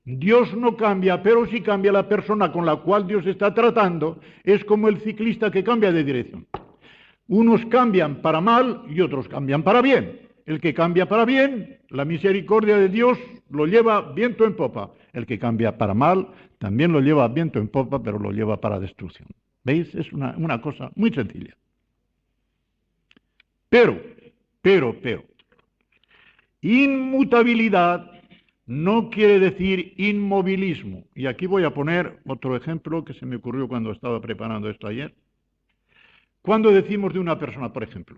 Dios no cambia, pero sí cambia la persona con la cual Dios está tratando. Es como el ciclista que cambia de dirección. Unos cambian para mal y otros cambian para bien. El que cambia para bien, la misericordia de Dios lo lleva viento en popa. El que cambia para mal, también lo lleva viento en popa, pero lo lleva para destrucción. ¿Veis? Es una cosa muy sencilla. Pero, inmutabilidad no quiere decir inmovilismo. Y aquí voy a poner otro ejemplo que se me ocurrió cuando estaba preparando esto ayer. Cuando decimos de una persona, por ejemplo,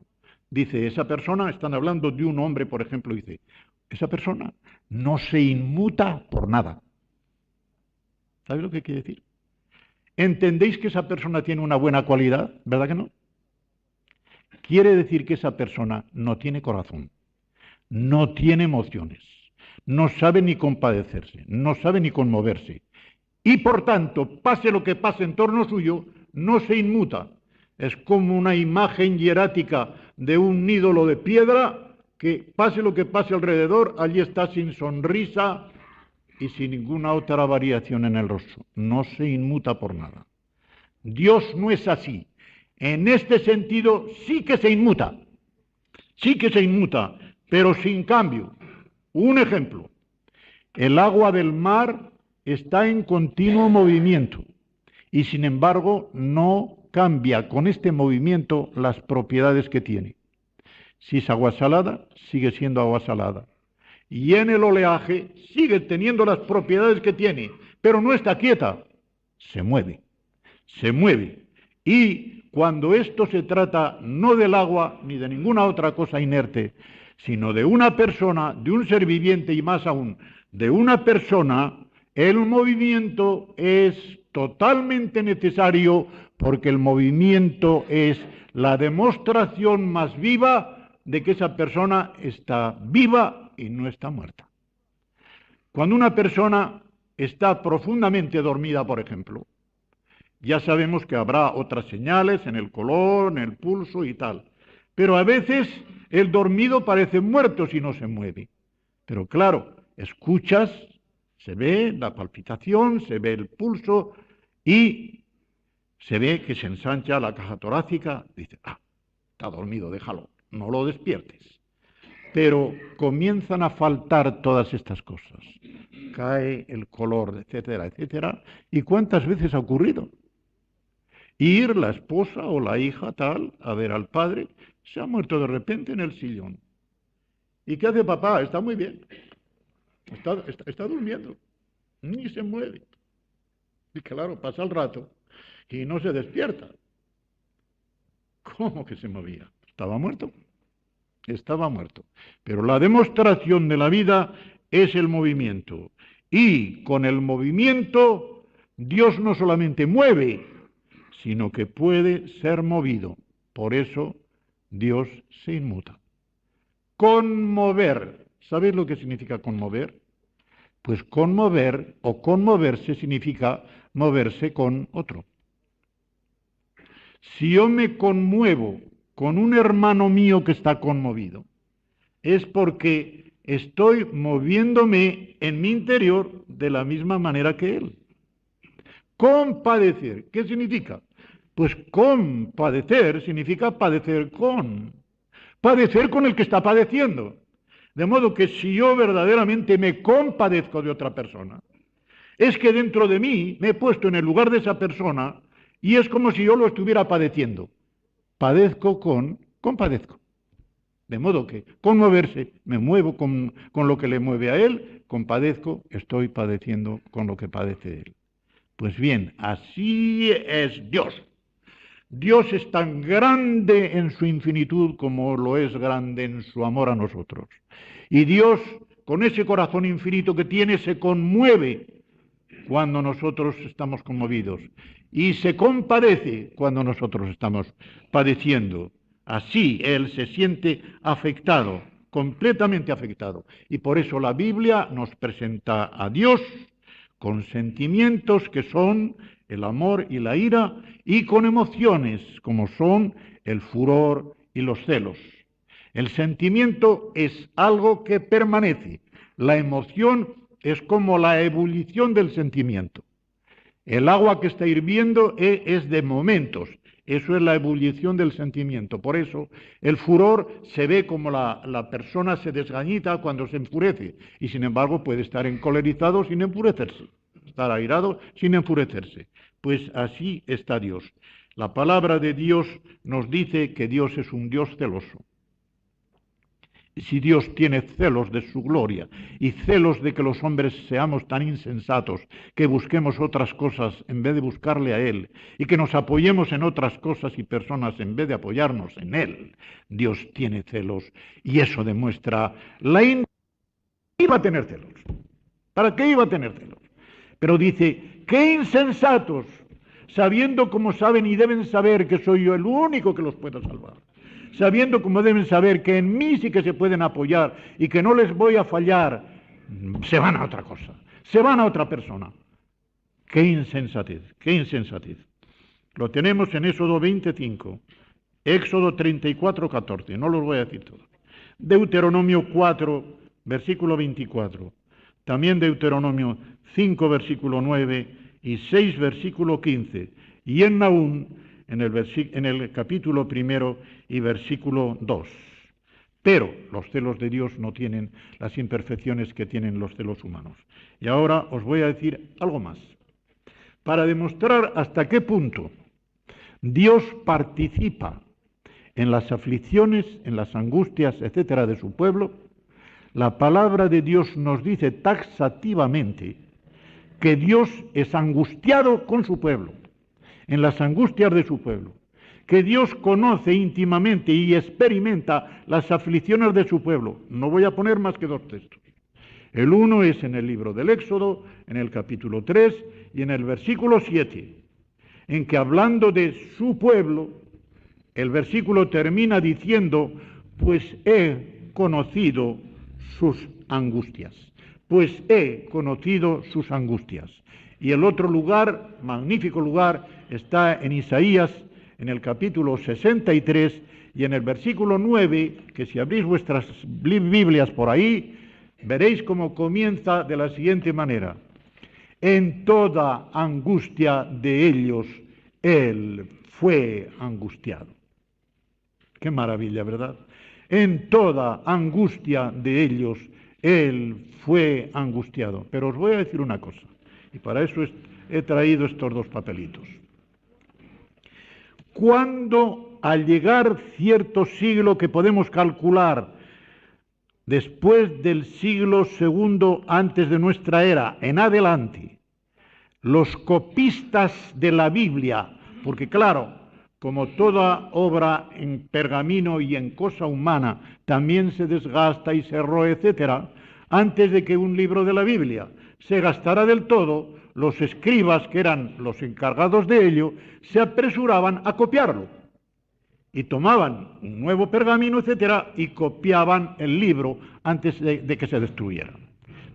dice, esa persona, están hablando de un hombre, por ejemplo, dice, esa persona no se inmuta por nada. ¿Sabéis lo que quiere decir? ¿Entendéis que esa persona tiene una buena cualidad? ¿Verdad que no? Quiere decir que esa persona no tiene corazón, no tiene emociones, no sabe ni compadecerse, no sabe ni conmoverse. Y por tanto, pase lo que pase en torno suyo, no se inmuta. Es como una imagen hierática de un ídolo de piedra que pase lo que pase alrededor, allí está sin sonrisa y sin ninguna otra variación en el rostro. No se inmuta por nada. Dios no es así. En este sentido sí que se inmuta, pero sin cambio. Un ejemplo, el agua del mar está en continuo movimiento y sin embargo no cambia con este movimiento las propiedades que tiene. Si es agua salada, sigue siendo agua salada. Y en el oleaje sigue teniendo las propiedades que tiene, pero no está quieta, se mueve. Y cuando esto se trata no del agua ni de ninguna otra cosa inerte, sino de una persona, de un ser viviente y más aún, de una persona, el movimiento es totalmente necesario porque el movimiento es la demostración más viva de que esa persona está viva y no está muerta. Cuando una persona está profundamente dormida, por ejemplo, ya sabemos que habrá otras señales en el color, en el pulso y tal. Pero a veces el dormido parece muerto si no se mueve. Pero claro, escuchas, se ve la palpitación, se ve el pulso y se ve que se ensancha la caja torácica. Dice, está dormido, déjalo, no lo despiertes. Pero comienzan a faltar todas estas cosas. Cae el color, etcétera, etcétera. ¿Y cuántas veces ha ocurrido? Ir la esposa o la hija tal a ver al padre, se ha muerto de repente en el sillón. ¿Y qué hace papá? Está muy bien. Está durmiendo. Ni se mueve. Y claro, pasa el rato y no se despierta. ¿Cómo que se movía? Estaba muerto. Estaba muerto. Pero la demostración de la vida es el movimiento. Y con el movimiento, Dios no solamente mueve, sino que puede ser movido. Por eso Dios se inmuta. Conmover. ¿Sabéis lo que significa conmover? Pues conmover o conmoverse significa moverse con otro. Si yo me conmuevo con un hermano mío que está conmovido, es porque estoy moviéndome en mi interior de la misma manera que él. Compadecer. ¿Qué significa? Pues compadecer significa padecer con. Padecer con el que está padeciendo. De modo que si yo verdaderamente me compadezco de otra persona, Es que dentro de mí me he puesto en el lugar de esa persona y es como si yo lo estuviera padeciendo. Padezco compadezco. De modo que conmoverse, me muevo con lo que le mueve a él, compadezco, estoy padeciendo con lo que padece él. Pues bien, así es Dios. Dios es tan grande en su infinitud como lo es grande en su amor a nosotros. Y Dios, con ese corazón infinito que tiene, se conmueve cuando nosotros estamos conmovidos y se compadece cuando nosotros estamos padeciendo. Así Él se siente afectado, completamente afectado. Y por eso la Biblia nos presenta a Dios con sentimientos que son el amor y la ira, y con emociones como son el furor y los celos. El sentimiento es algo que permanece. La emoción es como la ebullición del sentimiento. El agua que está hirviendo es de momentos. Eso es la ebullición del sentimiento. Por eso el furor se ve como la persona se desgañita cuando se enfurece. Y sin embargo puede estar encolerizado sin enfurecerse. Estar airado sin enfurecerse. Pues así está Dios. La palabra de Dios nos dice que Dios es un Dios celoso. Si Dios tiene celos de su gloria y celos de que los hombres seamos tan insensatos que busquemos otras cosas en vez de buscarle a Él y que nos apoyemos en otras cosas y personas en vez de apoyarnos en Él, Dios tiene celos y eso demuestra la iba a tener celos. ¿Para qué iba a tener celos? Pero dice, qué insensatos, sabiendo como saben y deben saber que soy yo el único que los puedo salvar. Sabiendo como deben saber que en mí sí que se pueden apoyar y que no les voy a fallar, se van a otra cosa, se van a otra persona. ¡Qué insensatez! ¡Qué insensatez! Lo tenemos en Éxodo 25, Éxodo 34, 14, no los voy a decir todos. Deuteronomio 4, versículo 24. También Deuteronomio 5, versículo 9 y 6, versículo 15. Y en Nahum, en el capítulo 1 y versículo 2. Pero los celos de Dios no tienen las imperfecciones que tienen los celos humanos. Y ahora os voy a decir algo más. Para demostrar hasta qué punto Dios participa en las aflicciones, en las angustias, etcétera, de su pueblo, la palabra de Dios nos dice taxativamente que Dios es angustiado con su pueblo, en las angustias de su pueblo, que Dios conoce íntimamente y experimenta las aflicciones de su pueblo. No voy a poner más que dos textos. El uno es en el libro del Éxodo, en el capítulo 3 y en el versículo 7, en que hablando de su pueblo, el versículo termina diciendo, pues he conocido sus angustias, pues he conocido sus angustias. Y el otro lugar, magnífico lugar, está en Isaías, en el capítulo 63 y en el versículo 9, que si abrís vuestras Biblias por ahí, veréis cómo comienza de la siguiente manera. En toda angustia de ellos, Él fue angustiado. Qué maravilla, ¿verdad? En toda angustia de ellos, Él fue angustiado. Pero os voy a decir una cosa, y para eso he traído estos dos papelitos. Cuando al llegar cierto siglo que podemos calcular después del siglo II antes de nuestra era en adelante, los copistas de la Biblia, porque claro, como toda obra en pergamino y en cosa humana también se desgasta y se roe, etc., antes de que un libro de la Biblia se gastara del todo, los escribas, que eran los encargados de ello, se apresuraban a copiarlo. Y tomaban un nuevo pergamino, etc., y copiaban el libro antes de que se destruyera.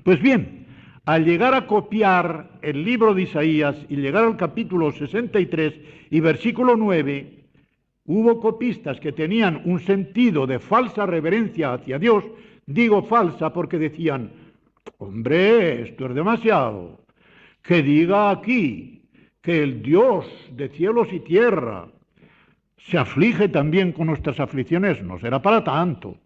Pues bien, al llegar a copiar el libro de Isaías y llegar al capítulo 63 y versículo 9, hubo copistas que tenían un sentido de falsa reverencia hacia Dios. Digo falsa porque decían, hombre, esto es demasiado. Que diga aquí que el Dios de cielos y tierra se aflige también con nuestras aflicciones, no será para tanto.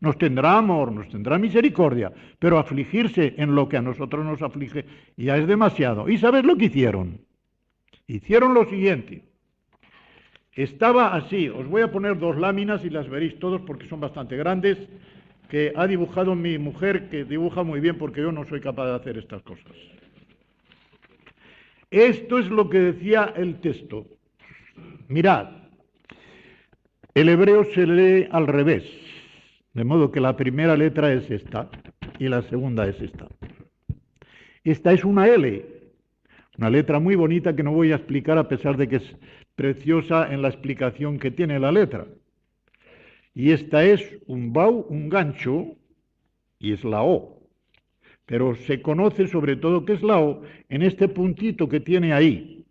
nos tendrá amor, nos tendrá misericordia, pero afligirse en lo que a nosotros nos aflige ya es demasiado. ¿Y sabes lo que hicieron? Hicieron lo siguiente. Estaba así, os voy a poner 2 láminas y las veréis todos porque son bastante grandes, que ha dibujado mi mujer, que dibuja muy bien porque yo no soy capaz de hacer estas cosas. Esto es lo que decía el texto. Mirad, el hebreo se lee al revés, de modo que la primera letra es esta y la segunda es esta. Esta es una L, una letra muy bonita que no voy a explicar a pesar de que es preciosa en la explicación que tiene la letra. Y esta es un bau, un gancho, y es la O. Pero se conoce sobre todo que es la O en este puntito que tiene ahí,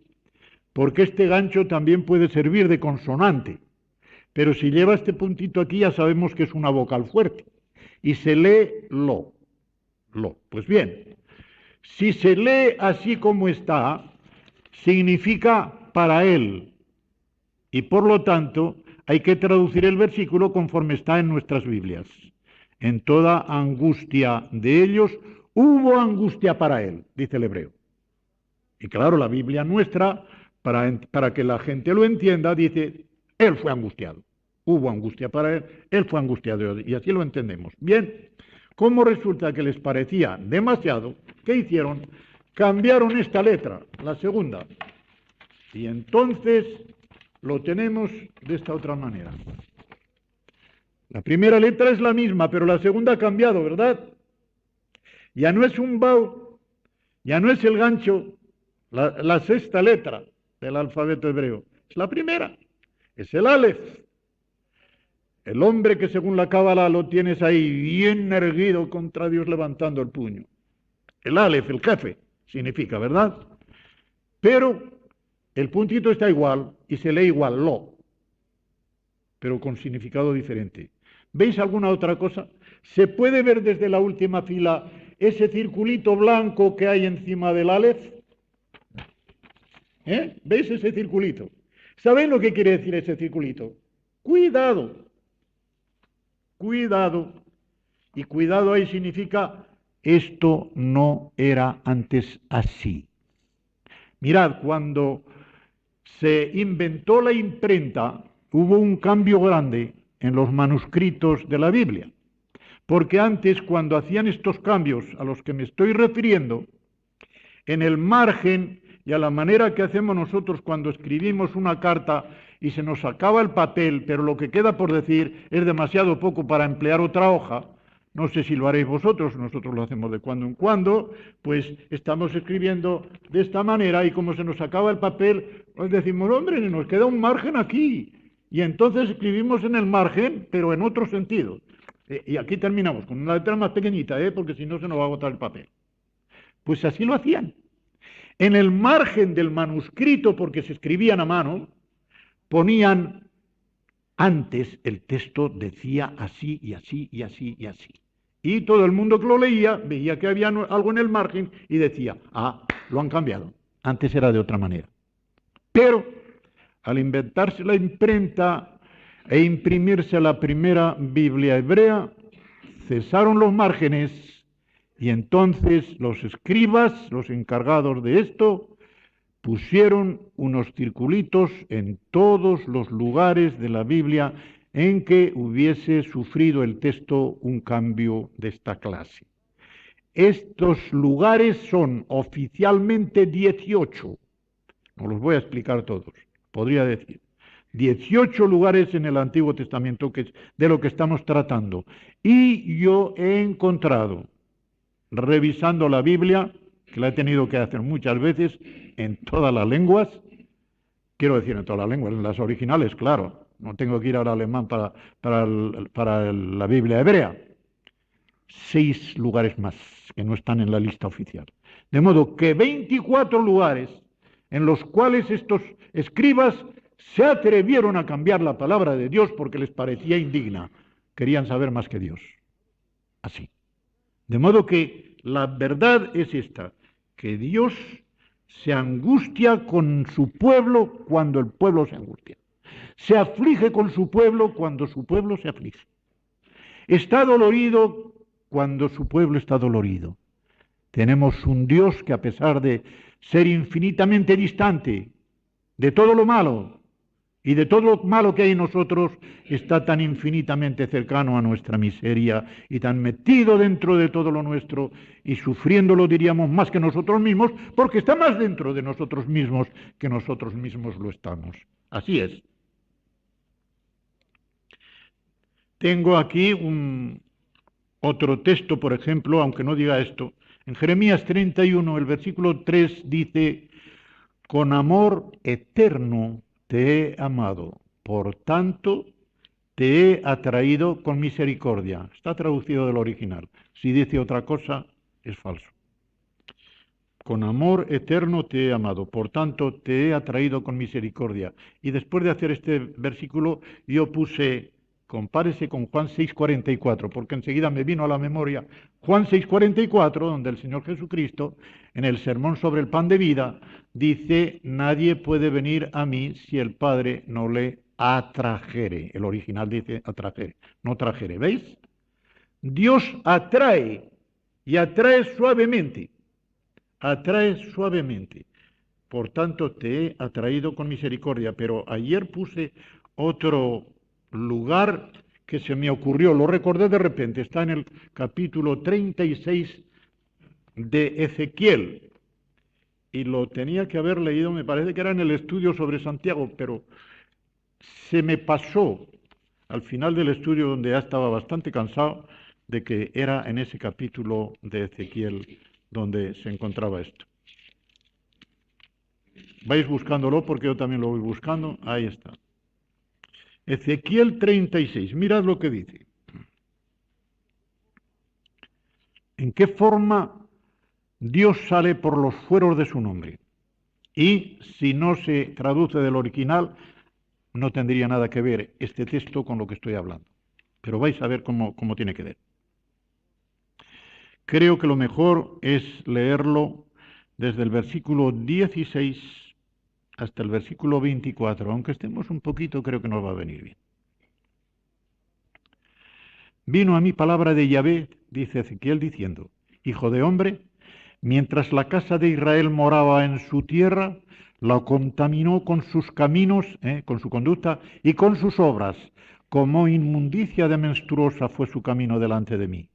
porque este gancho también puede servir de consonante. Pero si lleva este puntito aquí ya sabemos que es una vocal fuerte. Y se lee lo. Pues bien, si se lee así como está, significa para él. Y por lo tanto, hay que traducir el versículo conforme está en nuestras Biblias. En toda angustia de ellos hubo angustia para él, dice el hebreo. Y claro, la Biblia nuestra, para que la gente lo entienda, dice, él fue angustiado. Hubo angustia para él fue angustiado. Y así lo entendemos. Bien, como resulta que les parecía demasiado, ¿qué hicieron? Cambiaron esta letra, la segunda. Y entonces lo tenemos de esta otra manera. La primera letra es la misma, pero la segunda ha cambiado, ¿verdad? Ya no es un bau, ya no es el gancho, la sexta letra del alfabeto hebreo. Es la primera, es el Aleph. El hombre que según la Cábala lo tienes ahí bien erguido contra Dios levantando el puño. El Aleph, el jefe, significa, ¿verdad? Pero el puntito está igual y se lee igual, lo, pero con significado diferente. ¿Veis alguna otra cosa? ¿Se puede ver desde la última fila ese circulito blanco que hay encima del Aleph? ¿Veis ese circulito? ¿Sabéis lo que quiere decir ese circulito? Cuidado. Cuidado. Y cuidado ahí significa, esto no era antes así. Mirad, cuando se inventó la imprenta, hubo un cambio grande en los manuscritos de la Biblia. Porque antes, cuando hacían estos cambios a los que me estoy refiriendo, en el margen y a la manera que hacemos nosotros cuando escribimos una carta y se nos acaba el papel, pero lo que queda por decir es demasiado poco para emplear otra hoja, no sé si lo haréis vosotros, nosotros lo hacemos de cuando en cuando, pues estamos escribiendo de esta manera y como se nos acaba el papel, pues decimos, hombre, nos queda un margen aquí. Y entonces escribimos en el margen, pero en otro sentido. Y aquí terminamos con una letra más pequeñita, porque si no se nos va a agotar el papel. Pues así lo hacían. En el margen del manuscrito, porque se escribían a mano, ponían, antes el texto decía así y así y así y así. Y todo el mundo que lo leía veía que había algo en el margen y decía, lo han cambiado. Antes era de otra manera. Pero al inventarse la imprenta e imprimirse la primera Biblia hebrea, cesaron los márgenes y entonces los escribas, los encargados de esto, pusieron unos circulitos en todos los lugares de la Biblia en que hubiese sufrido el texto un cambio de esta clase. Estos lugares son oficialmente 18. No los voy a explicar todos, podría decir. 18 lugares en el Antiguo Testamento, que es de lo que estamos tratando. Y yo he encontrado, revisando la Biblia, que la he tenido que hacer muchas veces en todas las lenguas, quiero decir en todas las lenguas, en las originales, claro, no tengo que ir al alemán para la Biblia hebrea. 6 lugares más que no están en la lista oficial. De modo que 24 lugares en los cuales estos escribas se atrevieron a cambiar la palabra de Dios porque les parecía indigna. Querían saber más que Dios. Así. De modo que la verdad es esta, que Dios se angustia con su pueblo cuando el pueblo se angustia. Se aflige con su pueblo cuando su pueblo se aflige. Está dolorido cuando su pueblo está dolorido. Tenemos un Dios que, a pesar de ser infinitamente distante de todo lo malo y de todo lo malo que hay en nosotros, está tan infinitamente cercano a nuestra miseria y tan metido dentro de todo lo nuestro y sufriéndolo, diríamos, más que nosotros mismos, porque está más dentro de nosotros mismos que nosotros mismos lo estamos. Así es. Tengo aquí otro texto, por ejemplo, aunque no diga esto. En Jeremías 31, el versículo 3 dice: con amor eterno te he amado, por tanto te he atraído con misericordia. Está traducido del original. Si dice otra cosa, es falso. Con amor eterno te he amado, por tanto te he atraído con misericordia. Y después de hacer este versículo, yo puse, compárese con Juan 6:44, porque enseguida me vino a la memoria Juan 6:44, donde el Señor Jesucristo, en el sermón sobre el pan de vida, dice: nadie puede venir a mí si el Padre no le atrajere. El original dice atrajere, no trajere. ¿Veis? Dios atrae y atrae suavemente. Atrae suavemente. Por tanto, te he atraído con misericordia. Pero ayer puse otro lugar que se me ocurrió, lo recordé de repente, está en el capítulo 36 de Ezequiel. Y lo tenía que haber leído, me parece que era en el estudio sobre Santiago, pero se me pasó al final del estudio, donde ya estaba bastante cansado, de que era en ese capítulo de Ezequiel donde se encontraba esto. Vais buscándolo porque yo también lo voy buscando. Ahí está. Ezequiel 36. Mirad lo que dice. ¿En qué forma Dios sale por los fueros de su nombre? Y si no se traduce del original, no tendría nada que ver este texto con lo que estoy hablando. Pero vais a ver cómo tiene que ver. Creo que lo mejor es leerlo desde el versículo 16 hasta el versículo 24, aunque estemos un poquito, creo que nos va a venir bien. Vino a mí palabra de Yahvé, dice Ezequiel, diciendo: hijo de hombre, mientras la casa de Israel moraba en su tierra, la contaminó con sus caminos, con su conducta y con sus obras, como inmundicia de menstruosa fue su camino delante de mí.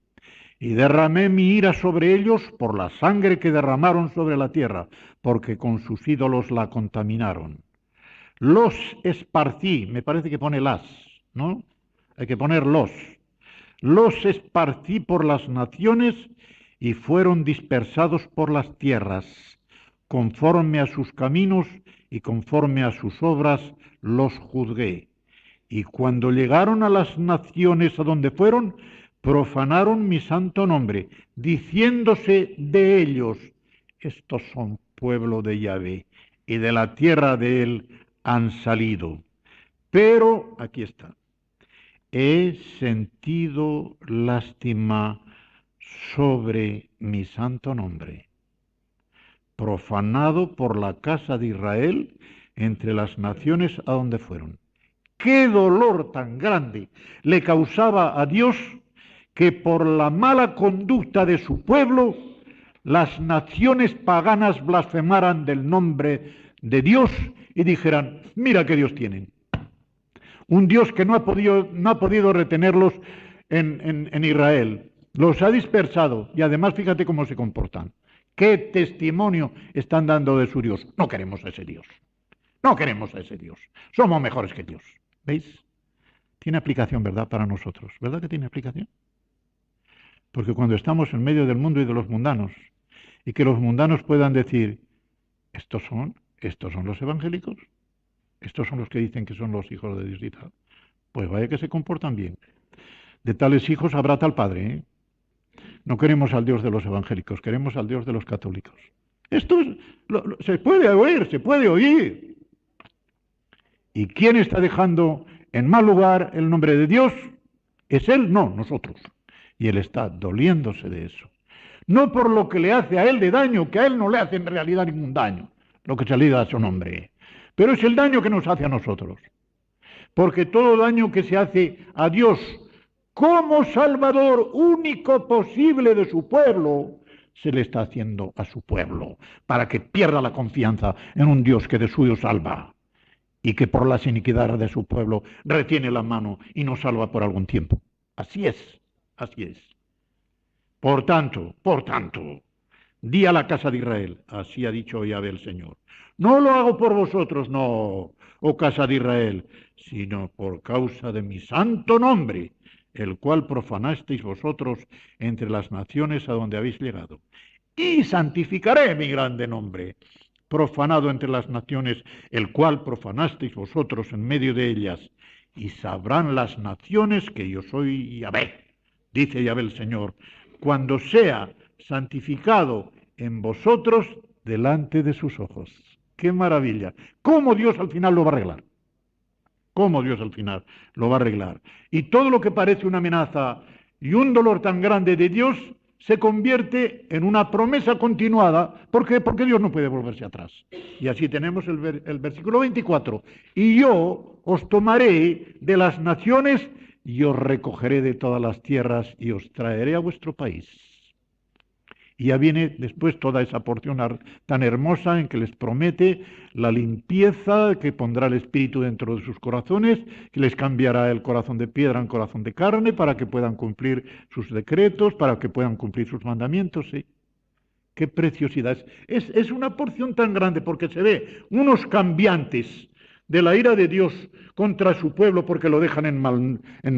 Y derramé mi ira sobre ellos por la sangre que derramaron sobre la tierra, porque con sus ídolos la contaminaron. Los esparcí, me parece que pone las, ¿no? Hay que poner los. Los esparcí por las naciones y fueron dispersados por las tierras. Conforme a sus caminos y conforme a sus obras los juzgué. Y cuando llegaron a las naciones a donde fueron, profanaron mi santo nombre, diciéndose de ellos: estos son pueblo de Yahvé, y de la tierra de él han salido. Pero, aquí está, he sentido lástima sobre mi santo nombre, profanado por la casa de Israel entre las naciones a donde fueron. Qué dolor tan grande le causaba a Dios que por la mala conducta de su pueblo las naciones paganas blasfemaran del nombre de Dios y dijeran: mira qué Dios tienen. Un Dios que no ha podido retenerlos en Israel. Los ha dispersado y además fíjate cómo se comportan. ¿Qué testimonio están dando de su Dios? No queremos a ese Dios. No queremos a ese Dios. Somos mejores que Dios. ¿Veis? Tiene aplicación, ¿verdad? Para nosotros. ¿Verdad que tiene aplicación? Porque cuando estamos en medio del mundo y de los mundanos, y que los mundanos puedan decir: estos son los evangélicos, estos son los que dicen que son los hijos de Dios y tal, pues vaya que se comportan bien. De tales hijos habrá tal padre, ¿eh? No queremos al Dios de los evangélicos, queremos al Dios de los católicos. Esto se puede oír, se puede oír. ¿Y quién está dejando en mal lugar el nombre de Dios? ¿Es Él? No, nosotros. Y Él está doliéndose de eso. No por lo que le hace a Él de daño, que a Él no le hace en realidad ningún daño, lo que se le da a su nombre. Pero es el daño que nos hace a nosotros. Porque todo daño que se hace a Dios como Salvador único posible de su pueblo, se le está haciendo a su pueblo, para que pierda la confianza en un Dios que de suyo salva y que por las iniquidades de su pueblo retiene la mano y nos salva por algún tiempo. Así es, así es. Por tanto, di a la casa de Israel, así ha dicho Yahvé el Señor, no lo hago por vosotros, no, oh casa de Israel, sino por causa de mi santo nombre, el cual profanasteis vosotros entre las naciones a donde habéis llegado. Y santificaré mi grande nombre, profanado entre las naciones, el cual profanasteis vosotros en medio de ellas, y sabrán las naciones que yo soy Yahvé, dice Yahvé el Señor, cuando sea santificado en vosotros delante de sus ojos. ¡Qué maravilla! ¿Cómo Dios al final lo va a arreglar? ¿Cómo Dios al final lo va a arreglar? Y todo lo que parece una amenaza y un dolor tan grande de Dios se convierte en una promesa continuada. ¿Por qué? Porque Dios no puede volverse atrás. Y así tenemos el versículo 24. Y yo os tomaré de las naciones y os recogeré de todas las tierras y os traeré a vuestro país. Y ya viene después toda esa porción tan hermosa en que les promete la limpieza, que pondrá el Espíritu dentro de sus corazones, que les cambiará el corazón de piedra en corazón de carne para que puedan cumplir sus decretos, para que puedan cumplir sus mandamientos. ¿Sí? ¡Qué preciosidad! Es una porción tan grande porque se ve unos cambiantes de la ira de Dios contra su pueblo porque lo dejan en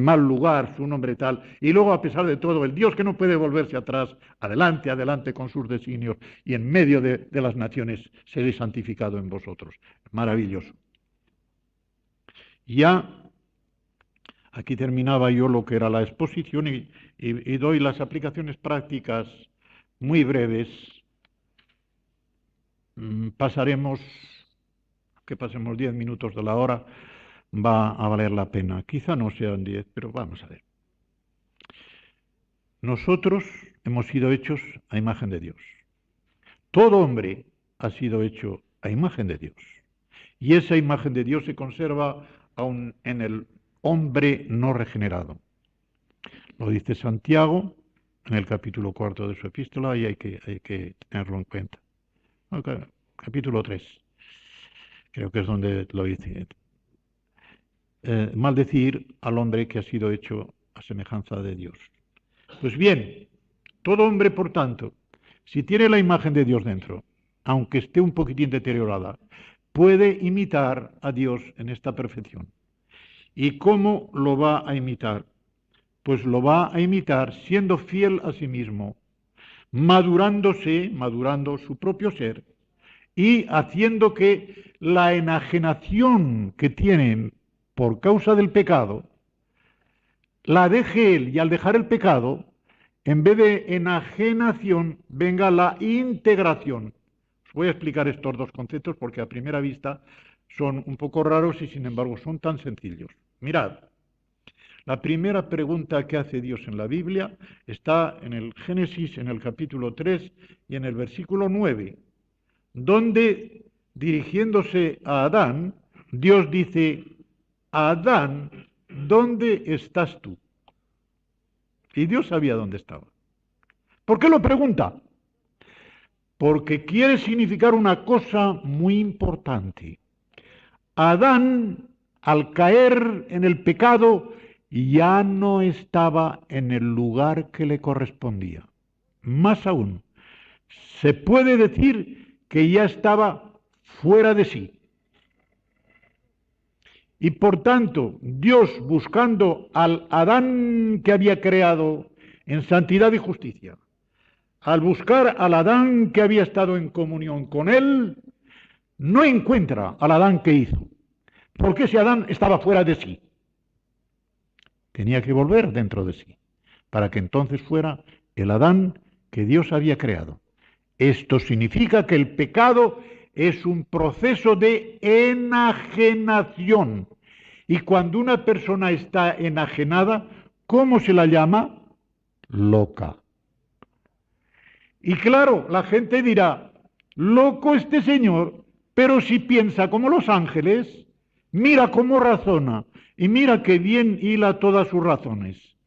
mal lugar, su nombre tal, y luego a pesar de todo, el Dios que no puede volverse atrás, adelante, adelante con sus designios, y en medio de las naciones seré santificado en vosotros. Maravilloso. Ya aquí terminaba yo lo que era la exposición y doy las aplicaciones prácticas muy breves. Pasemos 10 minutos de la hora, va a valer la pena. Quizá no sean 10, pero vamos a ver. Nosotros hemos sido hechos a imagen de Dios. Todo hombre ha sido hecho a imagen de Dios. Y esa imagen de Dios se conserva aún en el hombre no regenerado. Lo dice Santiago en el capítulo 4 de su epístola y hay que tenerlo en cuenta. Okay. Capítulo 3. Creo que es donde lo dice. Maldecir al hombre que ha sido hecho a semejanza de Dios. Pues bien, todo hombre, por tanto, si tiene la imagen de Dios dentro, aunque esté un poquitín deteriorada, puede imitar a Dios en esta perfección. ¿Y cómo lo va a imitar? Pues lo va a imitar siendo fiel a sí mismo, madurando su propio ser, y haciendo que la enajenación que tienen por causa del pecado, la deje él, y al dejar el pecado, en vez de enajenación, venga la integración. Os voy a explicar estos dos conceptos porque a primera vista son un poco raros y sin embargo son tan sencillos. Mirad, la primera pregunta que hace Dios en la Biblia está en el Génesis, en el capítulo 3 y en el versículo 9. Donde, dirigiéndose a Adán, Dios dice: Adán, ¿dónde estás tú? Y Dios sabía dónde estaba. ¿Por qué lo pregunta? Porque quiere significar una cosa muy importante. Adán, al caer en el pecado, ya no estaba en el lugar que le correspondía. Más aún, se puede decir que ya estaba fuera de sí. Y por tanto, Dios, buscando al Adán que había creado en santidad y justicia, al buscar al Adán que había estado en comunión con él, no encuentra al Adán que hizo, porque ese Adán estaba fuera de sí. Tenía que volver dentro de sí, para que entonces fuera el Adán que Dios había creado. Esto significa que el pecado es un proceso de enajenación. Y cuando una persona está enajenada, ¿cómo se la llama? Loca. Y claro, la gente dirá: loco este señor, pero si piensa como los ángeles, mira cómo razona y mira qué bien hila todas sus razones.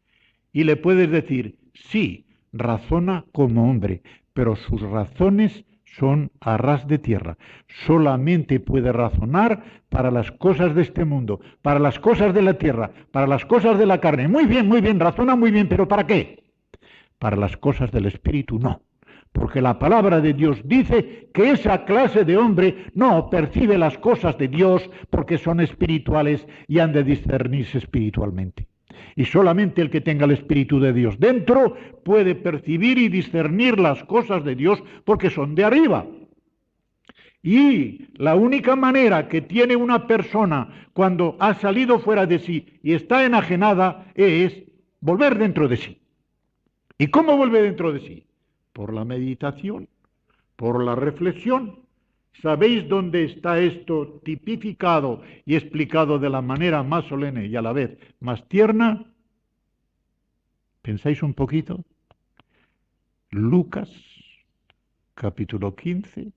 Y le puedes decir, sí, razona como hombre, pero sus razones son a ras de tierra. Solamente puede razonar para las cosas de este mundo, para las cosas de la tierra, para las cosas de la carne. Muy bien, razona muy bien, pero ¿para qué? Para las cosas del espíritu no. Porque la palabra de Dios dice que esa clase de hombre no percibe las cosas de Dios porque son espirituales y han de discernirse espiritualmente. Y solamente el que tenga el Espíritu de Dios dentro puede percibir y discernir las cosas de Dios porque son de arriba. Y la única manera que tiene una persona cuando ha salido fuera de sí y está enajenada es volver dentro de sí. ¿Y cómo vuelve dentro de sí? Por la meditación, por la reflexión. ¿Sabéis dónde está esto tipificado y explicado de la manera más solemne y a la vez más tierna? ¿Pensáis un poquito? Lucas, capítulo 15,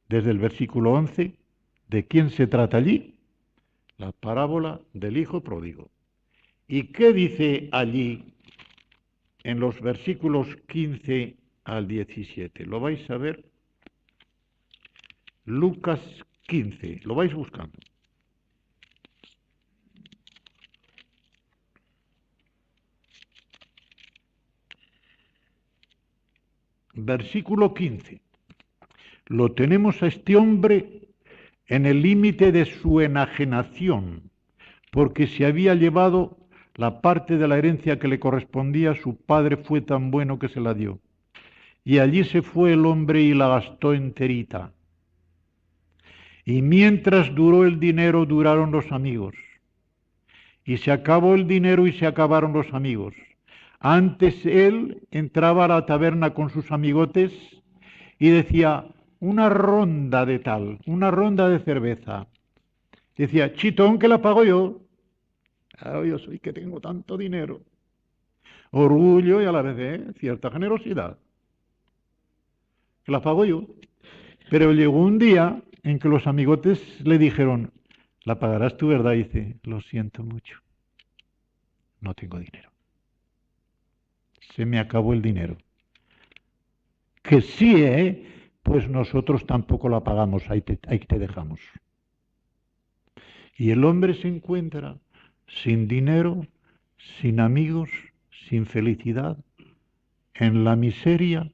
desde el versículo 11. ¿De quién se trata allí? La parábola del hijo pródigo. ¿Y qué dice allí en los versículos 15 al 17? Lo vais a ver. Lucas 15, lo vais buscando. Versículo 15. Lo tenemos a este hombre en el límite de su enajenación, porque se había llevado la parte de la herencia que le correspondía, su padre fue tan bueno que se la dio. Y allí se fue el hombre y la gastó enterita. Y mientras duró el dinero, duraron los amigos. Y se acabó el dinero y se acabaron los amigos. Antes él entraba a la taberna con sus amigotes y decía, una ronda de tal, una ronda de cerveza. Decía, chitón que la pago yo. Ah, yo soy que tengo tanto dinero. Orgullo y a la vez cierta generosidad. Que la pago yo. Pero llegó un día en que los amigotes le dijeron, la pagarás tú, ¿verdad? Y dice, lo siento mucho, no tengo dinero. Se me acabó el dinero. Que sí, pues nosotros tampoco la pagamos, ahí te dejamos. Y el hombre se encuentra sin dinero, sin amigos, sin felicidad, en la miseria,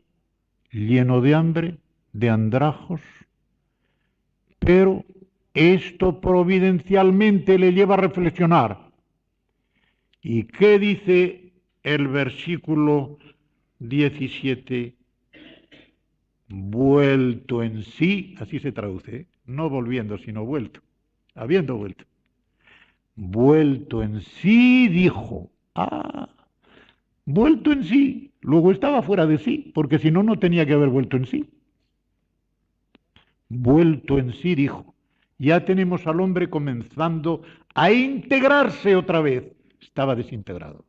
lleno de hambre, de andrajos, pero esto providencialmente le lleva a reflexionar. ¿Y qué dice el versículo 17? Vuelto en sí, así se traduce, no volviendo, sino vuelto, habiendo vuelto. Vuelto en sí, dijo, vuelto en sí, luego estaba fuera de sí, porque si no, no tenía que haber vuelto en sí. Vuelto en sí, dijo, ya tenemos al hombre comenzando a integrarse otra vez, estaba desintegrado.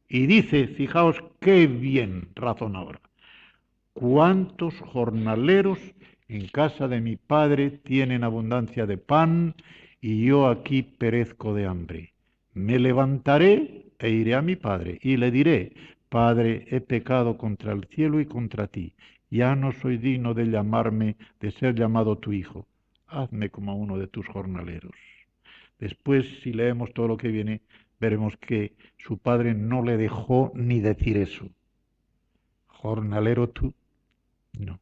Y dice, fijaos qué bien razón ahora, ¿cuántos jornaleros en casa de mi padre tienen abundancia de pan y yo aquí perezco de hambre? Me levantaré e iré a mi padre y le diré, Padre, he pecado contra el cielo y contra ti, ya no soy digno de ser llamado tu hijo, hazme como uno de tus jornaleros. Después, si leemos todo lo que viene, veremos que su padre no le dejó ni decir eso. Jornalero tú, no.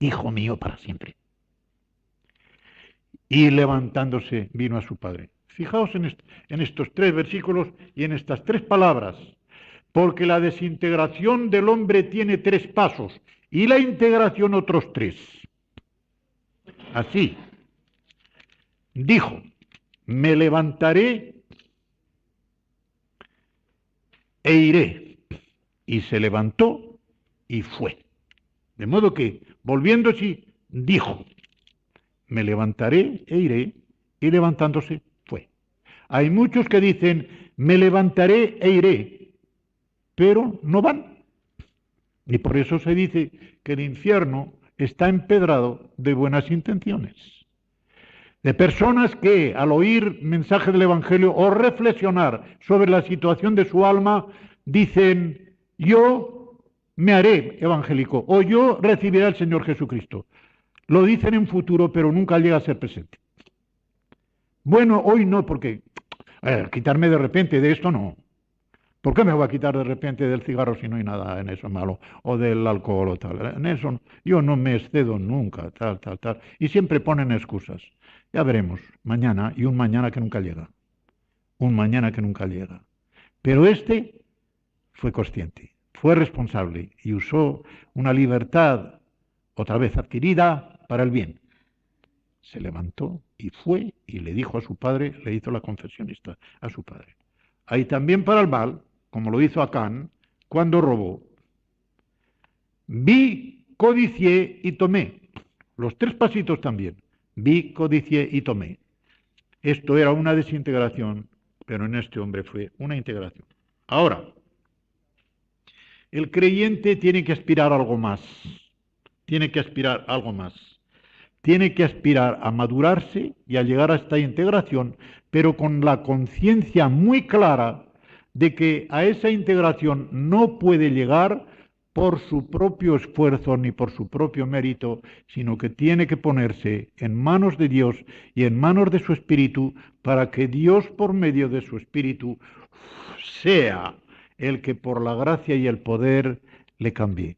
Hijo mío para siempre. Y levantándose vino a su padre. Fijaos en estos 3 versículos y en estas 3 palabras, porque la desintegración del hombre tiene 3 pasos y la integración otros 3. Así, dijo, me levantaré e iré. Y se levantó y fue. De modo que, volviéndose, dijo, me levantaré e iré, y levantándose fue. Hay muchos que dicen, me levantaré e iré, pero no van. Y por eso se dice que el infierno está empedrado de buenas intenciones. de personas que al oír mensaje del Evangelio o reflexionar sobre la situación de su alma, dicen, yo me haré evangélico o yo recibiré al Señor Jesucristo. Lo dicen en futuro, pero nunca llega a ser presente. Bueno, hoy no, porque quitarme de repente de esto no. ¿Por qué me voy a quitar de repente del cigarro si no hay nada en eso malo? O del alcohol o tal. En eso yo no me excedo nunca, tal, tal, tal. Y siempre ponen excusas. Ya veremos, mañana, y un mañana que nunca llega. Un mañana que nunca llega. Pero este fue consciente, fue responsable y usó una libertad otra vez adquirida para el bien. Se levantó y fue y le dijo a su padre, le hizo la confesionista a su padre. Ahí también para el mal, como lo hizo Acán, cuando robó. Vi, codicié y tomé. Los 3 pasitos también. Vi, codicié y tomé. Esto era una desintegración, pero en este hombre fue una integración. Ahora, el creyente tiene que aspirar a algo más. Tiene que aspirar a algo más. Tiene que aspirar a madurarse y a llegar a esta integración, pero con la conciencia muy clara de que a esa integración no puede llegar por su propio esfuerzo ni por su propio mérito, sino que tiene que ponerse en manos de Dios y en manos de su Espíritu para que Dios, por medio de su Espíritu, sea el que por la gracia y el poder le cambie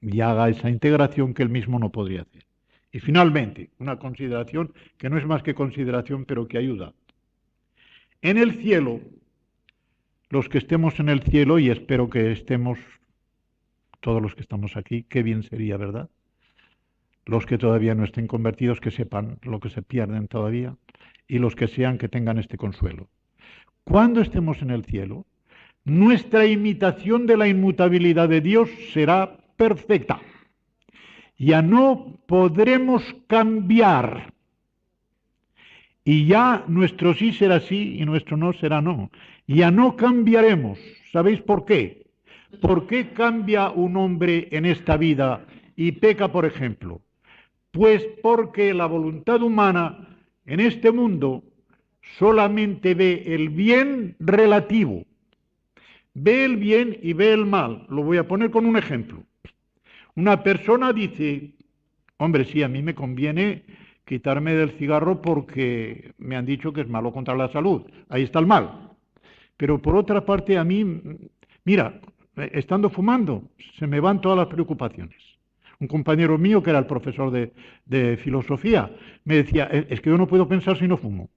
y haga esa integración que él mismo no podría hacer. Y finalmente, una consideración que no es más que consideración, pero que ayuda. En el cielo, los que estemos en el cielo, y espero que estemos todos los que estamos aquí, qué bien sería, ¿verdad? Los que todavía no estén convertidos, que sepan lo que se pierden todavía, y los que sean, que tengan este consuelo. Cuando estemos en el cielo, nuestra imitación de la inmutabilidad de Dios será perfecta. Ya no podremos cambiar. Y ya nuestro sí será sí y nuestro no será no. Ya no cambiaremos. ¿Sabéis por qué? ¿Por qué cambia un hombre en esta vida y peca, por ejemplo? Pues porque la voluntad humana en este mundo solamente ve el bien relativo. Ve el bien y ve el mal. Lo voy a poner con un ejemplo. Una persona dice, hombre, sí, a mí me conviene quitarme del cigarro porque me han dicho que es malo contra la salud. Ahí está el mal. Pero por otra parte, a mí, mira, estando fumando, se me van todas las preocupaciones. Un compañero mío, que era el profesor de filosofía, me decía, es que yo no puedo pensar si no fumo.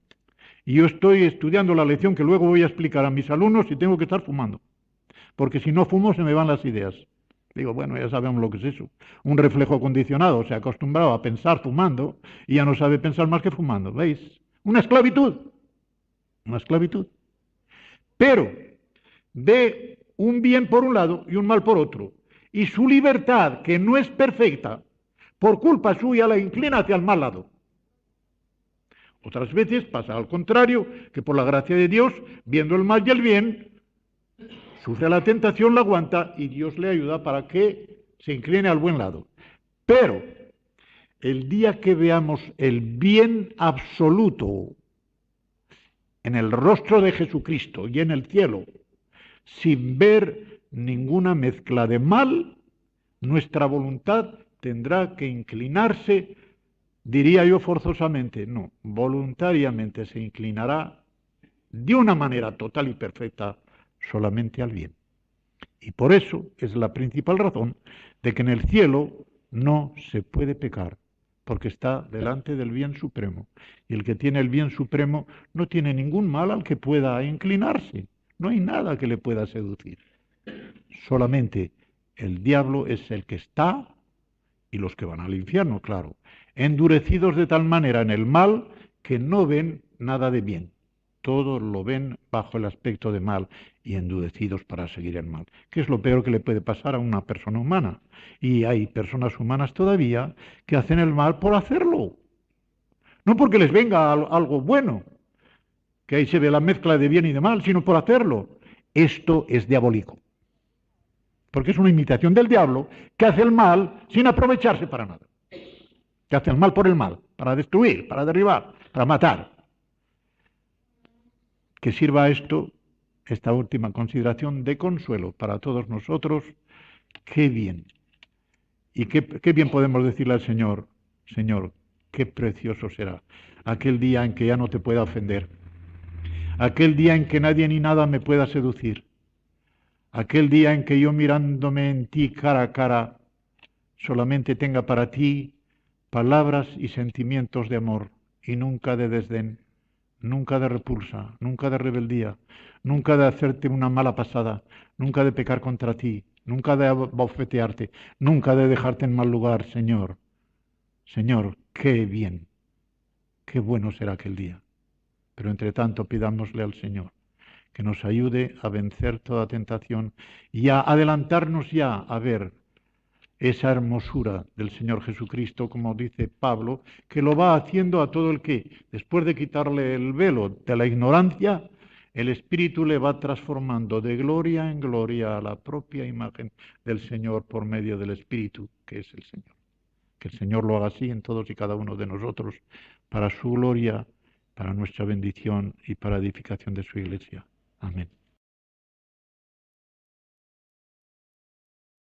Y yo estoy estudiando la lección que luego voy a explicar a mis alumnos y tengo que estar fumando. Porque si no fumo, se me van las ideas. Digo, bueno, ya sabemos lo que es eso. Un reflejo condicionado, se ha acostumbrado a pensar fumando y ya no sabe pensar más que fumando. ¿Veis? Una esclavitud. Una esclavitud. Pero ve un bien por un lado y un mal por otro. Y su libertad, que no es perfecta, por culpa suya la inclina hacia el mal lado. Otras veces pasa al contrario, que por la gracia de Dios, viendo el mal y el bien, sufre la tentación, la aguanta y Dios le ayuda para que se incline al buen lado. Pero el día que veamos el bien absoluto en el rostro de Jesucristo y en el cielo, sin ver ninguna mezcla de mal, nuestra voluntad tendrá que inclinarse, diría yo forzosamente, no, voluntariamente se inclinará de una manera total y perfecta solamente al bien. Y por eso es la principal razón de que en el cielo no se puede pecar, porque está delante del bien supremo. Y el que tiene el bien supremo no tiene ningún mal al que pueda inclinarse. No hay nada que le pueda seducir. Solamente el diablo es el que está, y los que van al infierno, claro, endurecidos de tal manera en el mal que no ven nada de bien. Todo lo ven bajo el aspecto de mal y endurecidos para seguir el mal, que es lo peor que le puede pasar a una persona humana. Y hay personas humanas todavía que hacen el mal por hacerlo, no porque les venga algo bueno, que ahí se ve la mezcla de bien y de mal, sino por hacerlo. Esto es diabólico, porque es una imitación del diablo que hace el mal sin aprovecharse para nada, que hace el mal por el mal, para destruir, para derribar. para matar. Que sirva esto, esta última consideración, de consuelo para todos nosotros. Qué bien. Y qué bien podemos decirle al Señor, Señor, qué precioso será aquel día en que ya no te pueda ofender, aquel día en que nadie ni nada me pueda seducir, aquel día en que yo mirándome en ti cara a cara, solamente tenga para ti palabras y sentimientos de amor y nunca de desdén, nunca de repulsa, nunca de rebeldía, nunca de hacerte una mala pasada, nunca de pecar contra ti, nunca de bofetearte, nunca de dejarte en mal lugar, Señor. Señor, qué bien, qué bueno será aquel día. Pero entre tanto pidámosle al Señor que nos ayude a vencer toda tentación y a adelantarnos ya a ver esa hermosura del Señor Jesucristo, como dice Pablo, que lo va haciendo a todo el que, después de quitarle el velo de la ignorancia, el Espíritu le va transformando de gloria en gloria a la propia imagen del Señor por medio del Espíritu, que es el Señor. Que el Señor lo haga así en todos y cada uno de nosotros, para su gloria, para nuestra bendición y para edificación de su iglesia. Amén.